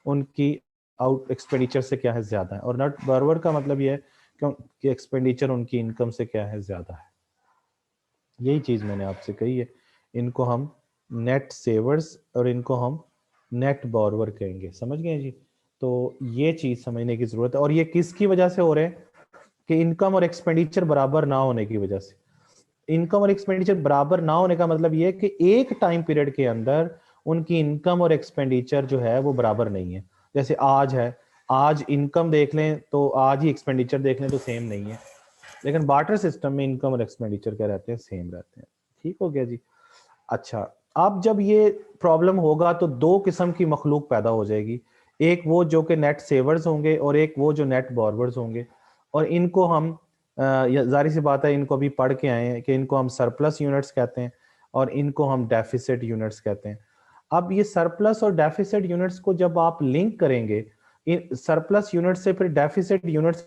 उनकी आउट एक्सपेंडिचर से क्या है, ज्यादा है। और नेट बोरवर का मतलब ये है कि एक्सपेंडिचर उनकी इनकम से क्या है, ज्यादा है। यही चीज मैंने आपसे कही है। इनको हम नेट सेवर्स और इनको हम नेट बोरवर कहेंगे, समझ गए जी। तो ये चीज समझने की जरूरत है। और ये किसकी वजह से हो रहे हैं, कि इनकम और एक्सपेंडिचर बराबर ना होने की वजह से। इनकम और एक्सपेंडिचर बराबर ना होने का मतलब ये है कि एक टाइम पीरियड के अंदर उनकी इनकम और एक्सपेंडिचर जो है वो बराबर नहीं है। जैसे आज है, आज इनकम देख लें तो आज ही एक्सपेंडिचर देख लें तो सेम नहीं है। लेकिन बार्टर सिस्टम में इनकम और एक्सपेंडिचर क्या रहते हैं, सेम रहते हैं। ठीक हो गया जी। अच्छा, अब जब ये प्रॉब्लम होगा तो दो किस्म की मखलूक पैदा हो जाएगी, एक वो जो कि नेट सेवर्स होंगे और एक वो जो नेट बोरवर्स होंगे। और इनको हम जाहिर सी बात है, इनको अभी पढ़ के आए हैं कि इनको हम सरप्लस यूनिट्स कहते हैं और इनको हम डेफिसिट यूनिट्स कहते हैं। अब ये सरप्लस और डेफिसिट यूनिट्स को जब आप लिंक करेंगे, इन सरप्लस यूनिट से फिर डेफिसिट यूनिट्स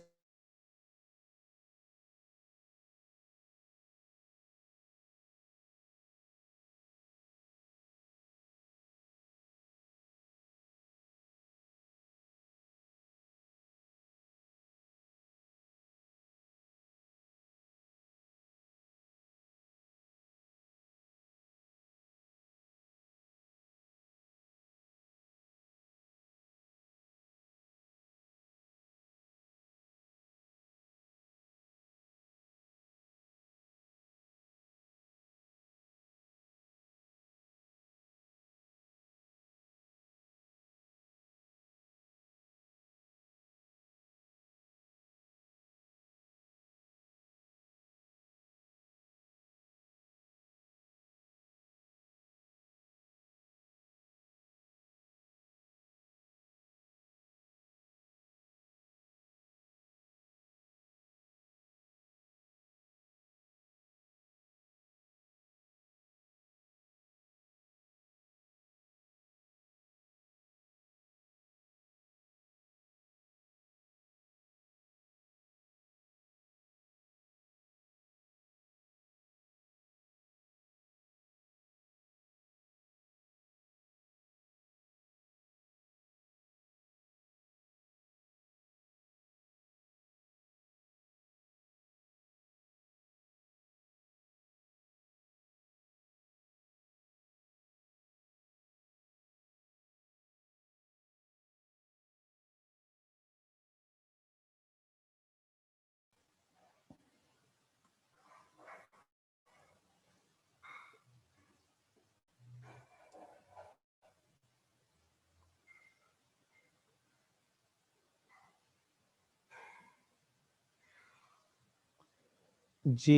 जी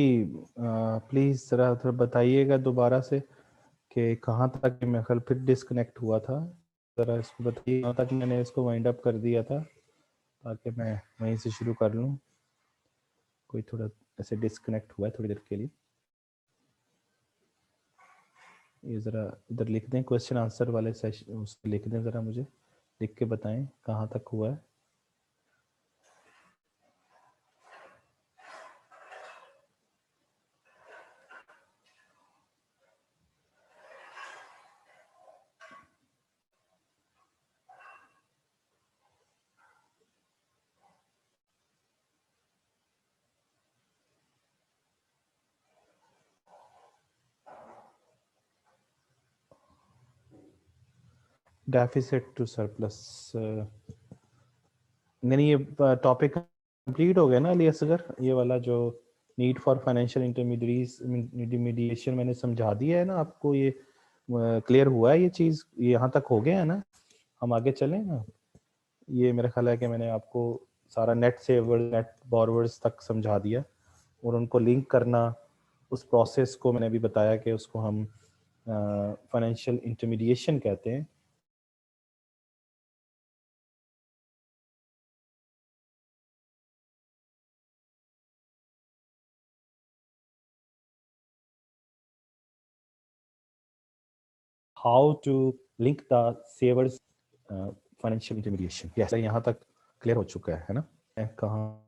प्लीज़ ज़रा थोड़ा बताइएगा दोबारा से कि कहाँ तक मेरा ख्याल फिर डिस्कनेक्ट हुआ था। ज़रा इसको बताइए कहाँ तक मैंने इसको वाइंड अप कर दिया था, ताकि मैं वहीं से शुरू कर लूँ। कोई थोड़ा ऐसे डिस्कनेक्ट हुआ है थोड़ी देर के लिए। ये ज़रा इधर लिख दें, क्वेश्चन आंसर वाले सेशन उस लिख दें, ज़रा मुझे लिख के बताएं कहाँ तक हुआ है। डेफिसिट टू सरप्लस, नहीं ये टॉपिक कंप्लीट हो गया ना अली असगर, ये वाला जो नीड फॉर फाइनेंशियल इंटरमीडिएशन मैंने समझा दिया है ना आपको, ये क्लियर हुआ है ये चीज़, ये यहाँ तक हो गया है ना, हम आगे चलें ना। ये मेरा ख्याल है कि मैंने आपको सारा नेट सेवर्स नेट बोरोवर्स तक समझा दिया, और उनको लिंक करना, उस प्रोसेस को मैंने भी बताया कि उसको हम फाइनेंशियल इंटरमीडिएशन कहते हैं। How to link the savers financial intermediation, yes यहाँ तक क्लियर हो चुका है ना। कहाँ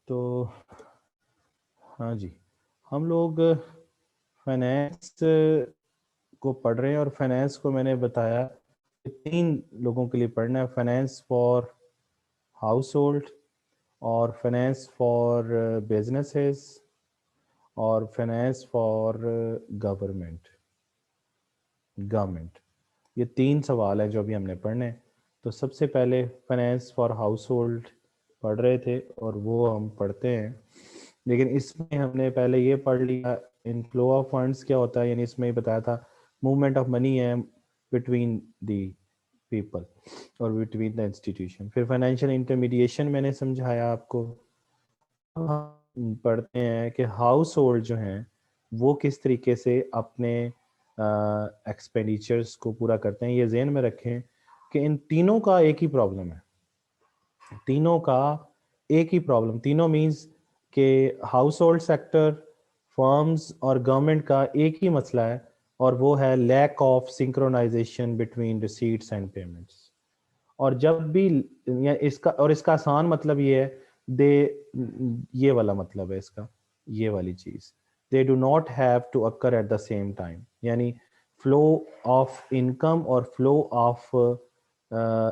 तो हाँ जी, हम लोग फाइनेंस को पढ़ रहे हैं, और फाइनेंस को मैंने बताया कि 3 लोगों के लिए पढ़ना है, फाइनेंस फॉर हाउस होल्ड, और फाइनेंस फॉर बिजनेसेस, और फाइनेंस फॉर गवर्नमेंट गवर्नमेंट। ये 3 सवाल हैं जो अभी हमने पढ़ने हैं। तो सबसे पहले फाइनेंस फॉर हाउस होल्ड पढ़ रहे थे, और वो हम पढ़ते हैं, लेकिन इसमें हमने पहले ये पढ़ लिया इनफ्लो ऑफ फंड्स क्या होता है, यानी इसमें ही बताया था मूवमेंट ऑफ मनी है बिटवीन दी पीपल और बिटवीन द इंस्टीट्यूशन। फिर फाइनेंशियल इंटरमीडिएशन मैंने समझाया आपको। हम पढ़ते हैं कि हाउस होल्ड जो हैं वो किस तरीके से अपने एक्सपेंडिचर्स को पूरा करते हैं। ये ज़हन में रखें कि इन तीनों का एक ही प्रॉब्लम है, तीनों का एक ही प्रॉब्लम, तीनों मींस के हाउस होल्ड सेक्टर, फर्म्स और गवर्नमेंट का एक ही मसला है, और वो है lack of synchronization between receipts and payments. और जब भी या इसका आसान मतलब ये है, दे ये वाला मतलब है इसका, ये वाली चीज, they do not have to occur at the same time, यानी फ्लो ऑफ इनकम और फ्लो ऑफ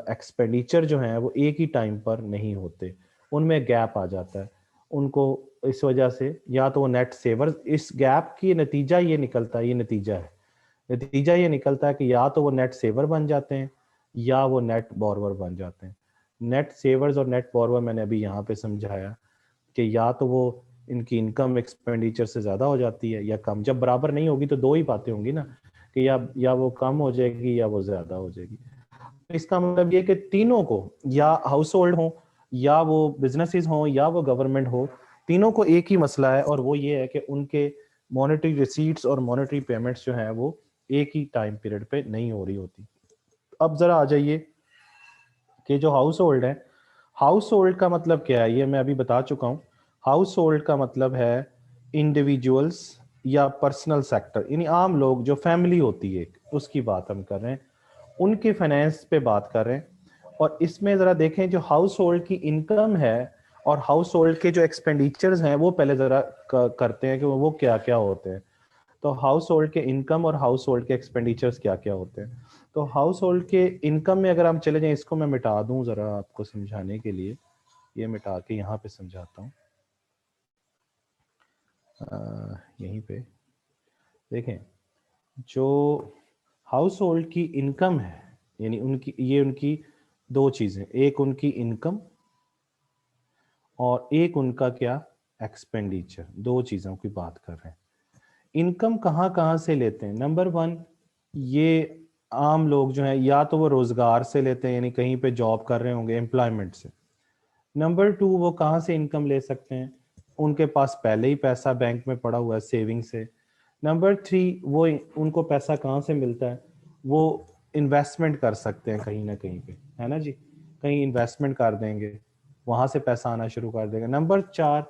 एक्सपेंडिचर जो है वो एक ही टाइम पर नहीं होते, उनमें गैप आ जाता है उनको। इस वजह से या तो वो नेट सेवर, इस गैप की नतीजा ये निकलता है, ये नतीजा है, नतीजा ये निकलता है कि या तो वो नेट सेवर बन जाते हैं या वो नेट बोरवर बन जाते हैं। नेट सेवर्स और नेट बोरवर मैंने अभी यहाँ पे समझाया कि या तो वो इनकी इनकम एक्सपेंडिचर से ज़्यादा हो जाती है या कम, जब बराबर नहीं होगी तो दो ही बातें होंगी ना, कि या वो कम हो जाएगी या वो ज़्यादा हो जाएगी। तो इसका मतलब ये कि तीनों को, या हाउस होल्ड हो या वो बिजनेसेस हो या वो गवर्नमेंट हो, तीनों को एक ही मसला है, और वो ये है कि उनके मॉनेटरी रिसीट्स और मॉनेटरी पेमेंट्स जो हैं वो एक ही टाइम पीरियड पे नहीं हो रही होती। अब जरा आ जाइए कि जो हाउस होल्ड है, हाउस होल्ड का मतलब क्या है, ये मैं अभी बता चुका हूँ। हाउस होल्ड का मतलब है इंडिविजुअल्स या पर्सनल सेक्टर, यानी आम लोग, जो फैमिली होती है उसकी बात हम कर रहे हैं, उनके फाइनेंस पे बात कर रहे हैं। और इसमें जरा देखें जो हाउस होल्ड की इनकम है और हाउस होल्ड के जो एक्सपेंडिचर्स हैं वो पहले जरा करते हैं कि वो क्या क्या होते हैं। तो हाउस होल्ड के इनकम और हाउस होल्ड के एक्सपेंडिचर्स क्या क्या होते हैं। तो हाउस होल्ड के इनकम में अगर हम चले जाएं, इसको मैं मिटा दूं ज़रा आपको समझाने के लिए, ये मिटा के यहाँ पे समझाता हूँ। यहीं पे देखें, जो हाउस होल्ड की इनकम है, यानी उनकी, ये उनकी दो चीज़ें, एक उनकी इनकम और एक उनका क्या, एक्सपेंडिचर। दो चीजों की बात कर रहे हैं। इनकम कहाँ कहाँ से लेते हैं? नंबर वन, ये आम लोग जो हैं या तो वो रोजगार से लेते हैं, यानी कहीं पे जॉब कर रहे होंगे, एम्प्लॉयमेंट से। नंबर टू, वो कहाँ से इनकम ले सकते हैं? उनके पास पहले ही पैसा बैंक में पड़ा हुआ है, सेविंग से। नंबर थ्री, वो उनको पैसा कहाँ से मिलता है? वो इन्वेस्टमेंट कर सकते हैं कहीं ना कहीं पे, है ना जी। कहीं इन्वेस्टमेंट कर देंगे, वहां से पैसा आना शुरू कर देगा। नंबर चार,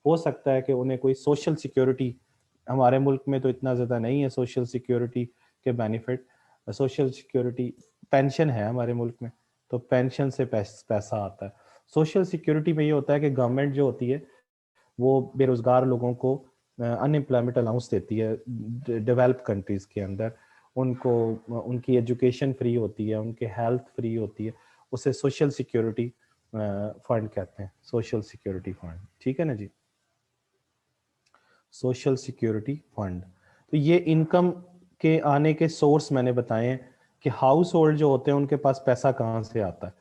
हो सकता है कि उन्हें कोई सोशल सिक्योरिटी, हमारे मुल्क में तो इतना ज़्यादा नहीं है सोशल सिक्योरिटी के बेनिफिट। सोशल सिक्योरिटी, पेंशन है हमारे मुल्क में, तो पेंशन से पैसा आता है। सोशल सिक्योरिटी में ये होता है कि गवर्नमेंट जो होती है वो बेरोजगार लोगों को अनएम्प्लॉयमेंट अलाउंस देती है डेवलप कंट्रीज के अंदर। उनको उनकी एजुकेशन फ्री होती है, उनके हेल्थ फ्री होती है। उसे सोशल सिक्योरिटी फंड कहते हैं, सोशल सिक्योरिटी फंड, ठीक है ना जी। Social security fund. तो ये इनकम के आने के सोर्स मैंने बताए हैं कि हाउस होल्ड जो होते हैं उनके पास पैसा कहाँ से आता है।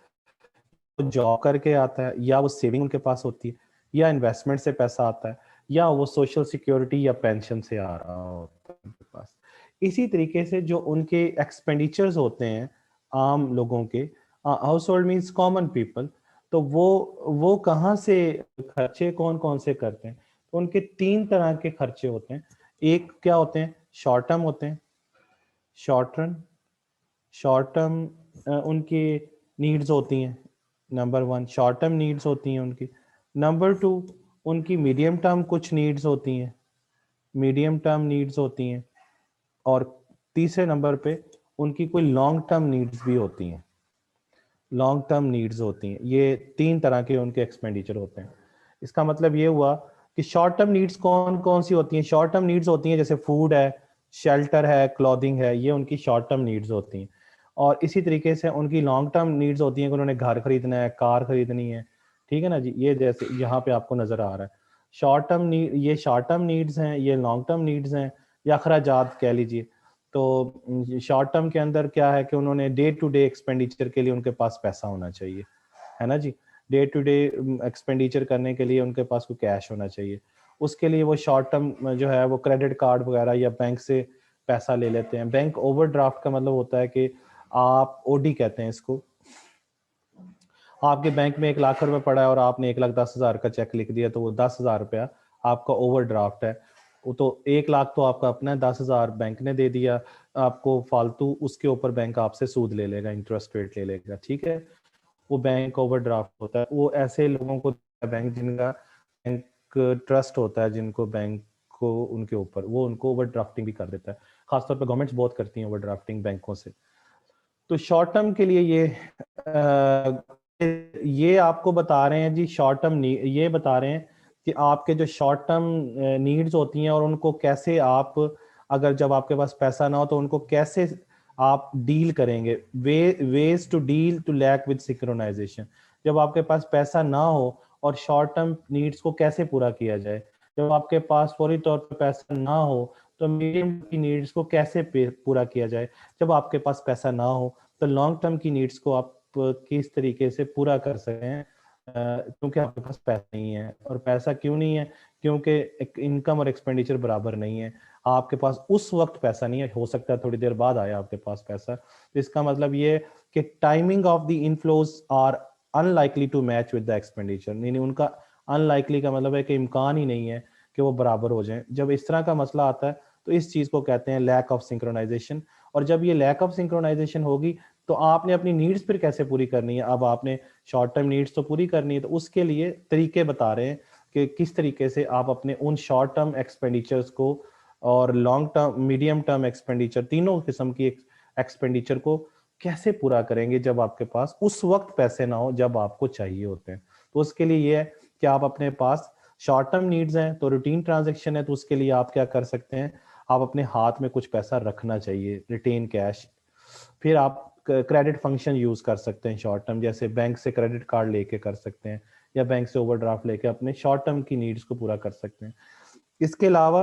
तो जॉब करके आता है, या वो सेविंग उनके पास होती है, या इन्वेस्टमेंट से पैसा आता है, या वो सोशल सिक्योरिटी या पेंशन से आ रहा होता है उनके पास। इसी तरीके से जो उनके एक्सपेंडिचर्स होते हैं आम लोगों के, house hold means common people, तो वो कहाँ से खर्चे कौन कौन से करते हैं? तो उनके तीन तरह के खर्चे होते हैं। एक क्या होते हैं? शॉर्ट टर्म होते हैं। शॉर्ट रन, शॉर्ट टर्म उनकी नीड्स होती हैं। Number one, short term needs होती हैं उनकी। नंबर टू, उनकी मीडियम टर्म कुछ नीड्स होती हैं, मीडियम टर्म नीड्स होती हैं। और तीसरे नंबर पे उनकी कोई लॉन्ग टर्म नीड्स भी होती हैं, लॉन्ग टर्म नीड्स होती हैं। ये तीन तरह के उनके एक्सपेंडिचर होते हैं। इसका मतलब ये हुआ कि शॉर्ट टर्म नीड्स कौन कौन सी होती हैं? शॉर्ट टर्म नीड्स होती हैं जैसे फूड है, शेल्टर है, क्लॉथिंग है, ये उनकी शॉर्ट टर्म नीड्स होती हैं। और इसी तरीके से उनकी लॉन्ग टर्म नीड्स होती हैं कि उन्होंने घर खरीदना है, कार खरीदनी है, ठीक है ना जी। ये जैसे यहाँ पे आपको नजर आ रहा है शॉर्ट टर्म नीड, ये शॉर्ट टर्म नीड्स हैं, ये लॉन्ग टर्म नीड्स हैं, या अखराजात कह लीजिए। तो शॉर्ट टर्म के अंदर क्या है कि उन्होंने डे टू डे एक्सपेंडिचर के लिए उनके पास पैसा होना चाहिए, है ना जी। डे टू डे एक्सपेंडिचर करने के लिए उनके पास कोई कैश होना चाहिए। उसके लिए वो शॉर्ट टर्म जो है वो क्रेडिट कार्ड वगैरह या बैंक से पैसा ले लेते हैं। बैंक ओवरड्राफ्ट का मतलब होता है कि आप ओडी कहते हैं इसको, आपके बैंक में 1 लाख रुपए पड़ा है और आपने 1,10,000 का चेक लिख दिया, तो वो 10,000 रुपया आपका ओवरड्राफ्ट है। वो तो 1 लाख तो आपका अपना है, 10,000 बैंक ने दे दिया आपको फालतू, उसके ऊपर बैंक आपसे सूद ले लेगा, इंटरेस्ट रेट ले लेगा, ठीक है। वो बैंक ओवरड्राफ्ट होता है। वो ऐसे लोगों को बैंक जिनका बैंक ट्रस्ट होता है, जिनको बैंक को उनके ऊपर, वो उनको ओवरड्राफ्टिंग भी कर देता है। खासतौर पर गवर्नमेंट्स बहुत करती हैं ओवरड्राफ्टिंग बैंकों से। तो शॉर्ट टर्म के लिए ये आपको बता रहे हैं जी, शॉर्ट टर्म ये बता रहे हैं कि आपके जो शॉर्ट टर्म नीड्स होती हैं और उनको कैसे आप, अगर जब आपके पास पैसा ना हो तो उनको कैसे आप डील करेंगे। Ways to deal to lack with synchronization. जब आपके पास पैसा ना हो और शॉर्ट टर्म नीड्स को कैसे पूरा किया जाए। जब आपके पास फौरी तौर पर पैसा ना हो तो मीडियम की नीड्स को कैसे पूरा किया जाए। जब आपके पास पैसा ना हो तो लॉन्ग टर्म की नीड्स को आप किस तरीके से पूरा कर सकते हैं, क्योंकि आपके पास पैसा नहीं है। और पैसा क्यों नहीं है? क्योंकि इनकम और एक्सपेंडिचर बराबर नहीं है। आपके पास उस वक्त पैसा नहीं है, हो सकता है थोड़ी देर बाद आया आपके पास पैसा। तो इसका मतलब ये कि timing of the inflows are unlikely to match with the expenditure. नहीं, उनका अनलाइकली का मतलब है कि इम्कान ही नहीं है कि वो बराबर हो जाए। जब इस तरह का मसला आता है तो इस चीज को कहते हैं लैक ऑफ सिंक्रोनाइजेशन। और जब ये लैक ऑफ सिंक्रोनाइजेशन होगी तो आपने अपनी नीड्स फिर कैसे पूरी करनी है? अब आपने शॉर्ट टर्म नीड्स तो पूरी करनी है, तो उसके लिए तरीके बता रहे हैं कि किस तरीके से आप अपने उन शॉर्ट टर्म एक्सपेंडिचर्स को और long term, medium term expenditure, तीनों किस्म की एक्सपेंडिचर को कैसे पूरा करेंगे जब आपके पास उस वक्त पैसे ना हो जब आपको चाहिए होते हैं। तो उसके लिए ये है कि आप अपने पास शॉर्ट टर्म नीड्स हैं तो रूटीन ट्रांजेक्शन है, तो उसके लिए आप क्या कर सकते हैं? आप अपने हाथ में कुछ पैसा रखना चाहिए, रिटेन कैश। फिर आप क्रेडिट फंक्शन यूज कर सकते हैं शॉर्ट टर्म, जैसे बैंक से क्रेडिट कार्ड लेके कर सकते हैं, या बैंक से ओवरड्राफ्ट लेके अपने शॉर्ट टर्म की नीड्स को पूरा कर सकते हैं। इसके अलावा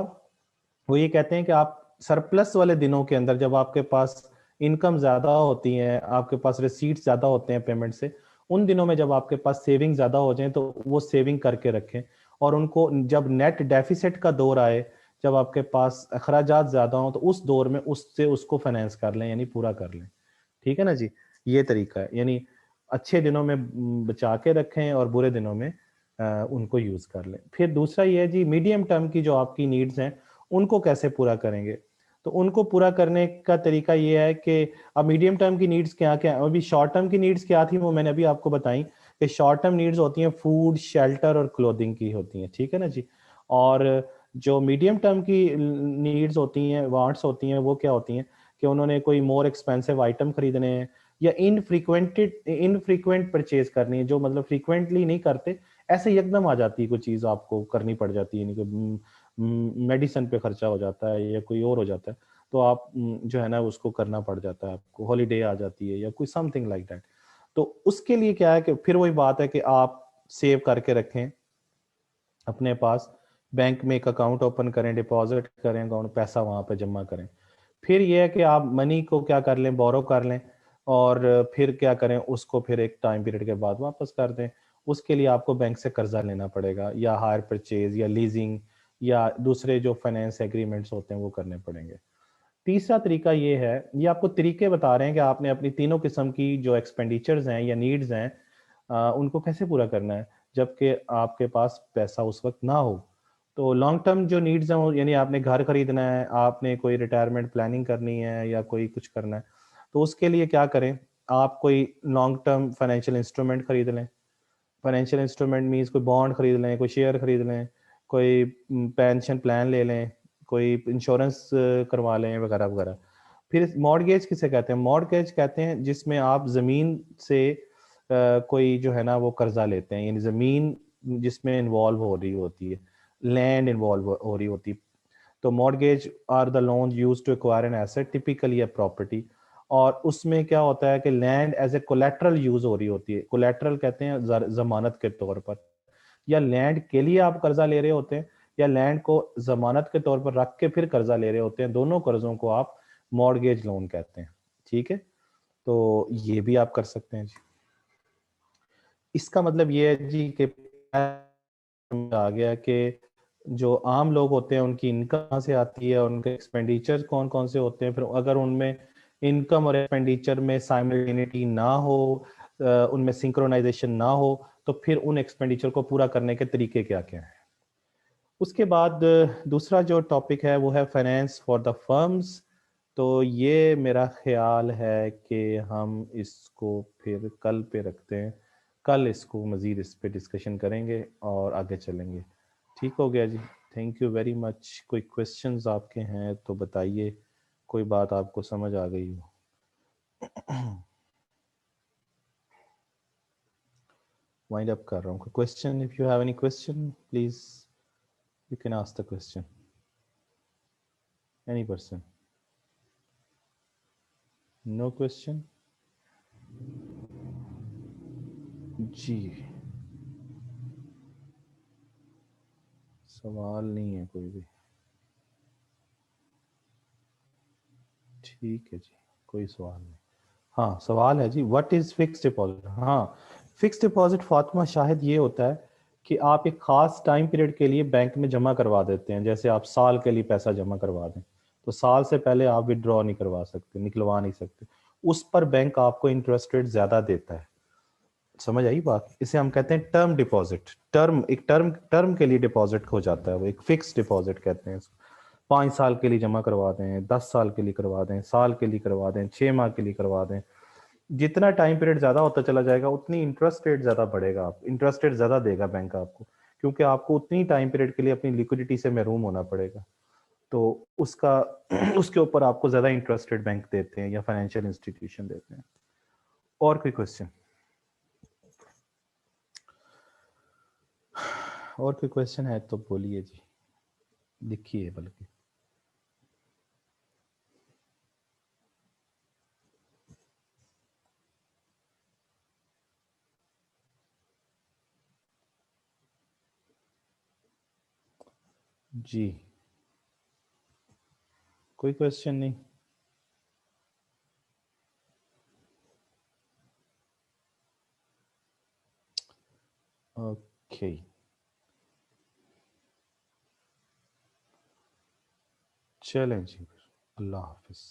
वो ये कहते हैं कि आप सरप्लस वाले दिनों के अंदर, जब आपके पास इनकम ज्यादा होती है, आपके पास रिसीट्स ज्यादा होते हैं पेमेंट से, उन दिनों में जब आपके पास सेविंग ज्यादा हो जाए तो वो सेविंग करके रखें, और उनको जब नेट डेफिसिट का दौर आए, जब आपके पास अखराजात ज्यादा हो, तो उस दौर में उससे उसको फाइनेंस कर लें, यानी पूरा कर लें। ठीक है ना जी, ये तरीका है, यानी अच्छे दिनों में बचा के रखें और बुरे दिनों में उनको यूज कर लें। फिर दूसरा ये है जी, मीडियम टर्म की जो आपकी नीड्स हैं उनको कैसे पूरा करेंगे। तो उनको पूरा करने का तरीका ये है कि अब मीडियम टर्म की नीड्स क्या क्या है, अभी शॉर्ट टर्म की नीड्स क्या थी वो मैंने अभी आपको बताई कि शॉर्ट टर्म नीड्स होती हैं फूड, शेल्टर और क्लोथिंग की होती हैं, ठीक है ना जी। और जो मीडियम टर्म की नीड्स होती हैं, वांट्स होती हैं, वो क्या होती हैं कि उन्होंने कोई मोर एक्सपेंसिव आइटम खरीदने हैं, या इनफ्रीक्वेंट परचेज करनी है, जो मतलब फ्रीक्वेंटली नहीं करते, ऐसे एकदम आ जाती है कोई चीज आपको करनी पड़ जाती है, यानी कि मेडिसिन पे खर्चा हो जाता है या कोई और हो जाता है, तो आप जो है ना उसको करना पड़ जाता है, आपको हॉलीडे आ जाती है या कोई समथिंग लाइक दैट। तो उसके लिए क्या है कि फिर वही बात है कि आप सेव करके रखें अपने पास, बैंक में एक अकाउंट ओपन करें, डिपॉजिट करें अकाउंट, पैसा वहां पे जमा करें। फिर यह है कि आप मनी को क्या कर लें, बोरो कर लें, और फिर क्या करें, उसको फिर एक टाइम पीरियड के बाद वापस कर दें। उसके लिए आपको बैंक से कर्जा लेना पड़ेगा, या हायर परचेज या लीजिंग या दूसरे जो फाइनेंस एग्रीमेंट्स होते हैं वो करने पड़ेंगे। तीसरा तरीका ये है, ये आपको तरीके बता रहे हैं कि आपने अपनी तीनों किस्म की जो एक्सपेंडिचर्स हैं या नीड्स हैं उनको कैसे पूरा करना है जबकि आपके पास पैसा उस वक्त ना हो। तो लॉन्ग टर्म जो नीड्स हैं यानी आपने घर खरीदना है, आपने कोई रिटायरमेंट प्लानिंग करनी है या कोई कुछ करना है, तो उसके लिए क्या करें, आप कोई लॉन्ग टर्म फाइनेंशियल इंस्ट्रूमेंट खरीद लें। फाइनेंशियल इंस्ट्रूमेंट मीन्स कोई बॉन्ड खरीद लें, कोई शेयर खरीद लें, कोई पेंशन प्लान ले लें, कोई इंश्योरेंस करवा लें वगैरह वगैरह। फिर मॉर्गेज किसे कहते हैं, मॉर्गेज कहते हैं जिसमें आप ज़मीन से कोई जो है ना वो कर्जा लेते हैं, यानी ज़मीन जिसमें इन्वॉल्व हो रही होती है, लैंड इन्वॉल्व हो रही होती है। तो mortgage are the loan use to acquire an asset, typically a property. और उसमें क्या होता है कि land as a collateral use हो रही होती है, कोलेट्रल कहते हैं जमानत के तौर पर, या लैंड के लिए आप कर्जा ले रहे होते हैं, या लैंड को जमानत के तौर पर रख के फिर कर्जा ले रहे होते हैं, दोनों कर्जों को आप मॉर्गेज लोन कहते हैं। ठीक है, तो ये भी आप कर सकते हैं जी। इसका मतलब ये है जी कि आ गया कि जो आम लोग होते हैं उनकी इनकम कहाँ से आती है, उनके एक्सपेंडिचर कौन कौन से होते हैं, फिर अगर उनमें इनकम और एक्सपेंडिचर में साइमल्टेनिटी ना हो, उनमें सिंक्रोनाइजेशन ना हो, तो फिर उन एक्सपेंडिचर को पूरा करने के तरीके क्या क्या हैं। उसके बाद दूसरा जो टॉपिक है वो है फाइनेंस फॉर द फर्म्स। तो ये मेरा ख्याल है कि हम इसको फिर कल पे रखते हैं, कल इसको मज़ीद इस पे डिस्कशन करेंगे और आगे चलेंगे। ठीक हो गया जी, थैंक यू वेरी मच। कोई क्वेश्चंस आपके हैं तो बताइए, कोई बात आपको समझ आ गई हो। वाइंड अप कर रहा हूँ। Question, if you have any question please you can ask the question, any person. No question जी, सवाल नहीं है कोई भी। ठीक है जी, कोई सवाल नहीं। हाँ सवाल है जी, व्हाट इज फिक्स डिपॉजिट। हाँ, फिक्स डिपॉजिट फातिमा शाहिद ये होता है कि आप एक खास टाइम पीरियड के लिए बैंक में जमा करवा देते हैं, जैसे आप साल के लिए पैसा जमा करवा दें, तो साल से पहले आप विड्रॉ नहीं करवा सकते, निकलवा नहीं सकते, उस पर बैंक आपको इंटरेस्ट रेट ज्यादा देता है। समझ आई बात, इसे हम कहते हैं टर्म डिपॉजिट। टर्म एक टर्म टर्म के लिए डिपॉजिट हो जाता है, वो एक फिक्स डिपॉजिट कहते हैं इसको। 5 साल के लिए जमा करवा दें, 10 साल के लिए करवा दें, साल के लिए करवा दें, 6 माह के लिए करवा दें, जितना टाइम पीरियड ज्यादा होता चला जाएगा उतनी इंटरेस्ट रेट ज्यादा बढ़ेगा, आप इंटरेस्ट रेट ज्यादा देगा बैंक आपको, क्योंकि आपको उतनी टाइम पीरियड के लिए अपनी लिक्विडिटी से महरूम होना पड़ेगा। तो उसका उसके ऊपर आपको ज्यादा इंटरेस्ट रेट बैंक देते हैं या फाइनेंशियल इंस्टीट्यूशन देते हैं। और कोई क्वेश्चन, और कोई क्वेश्चन है तो बोलिए जी, लिखिए बल्कि। जी, कोई क्वेश्चन नहीं। ओके, चलें जी, अल्लाह हाफिज़।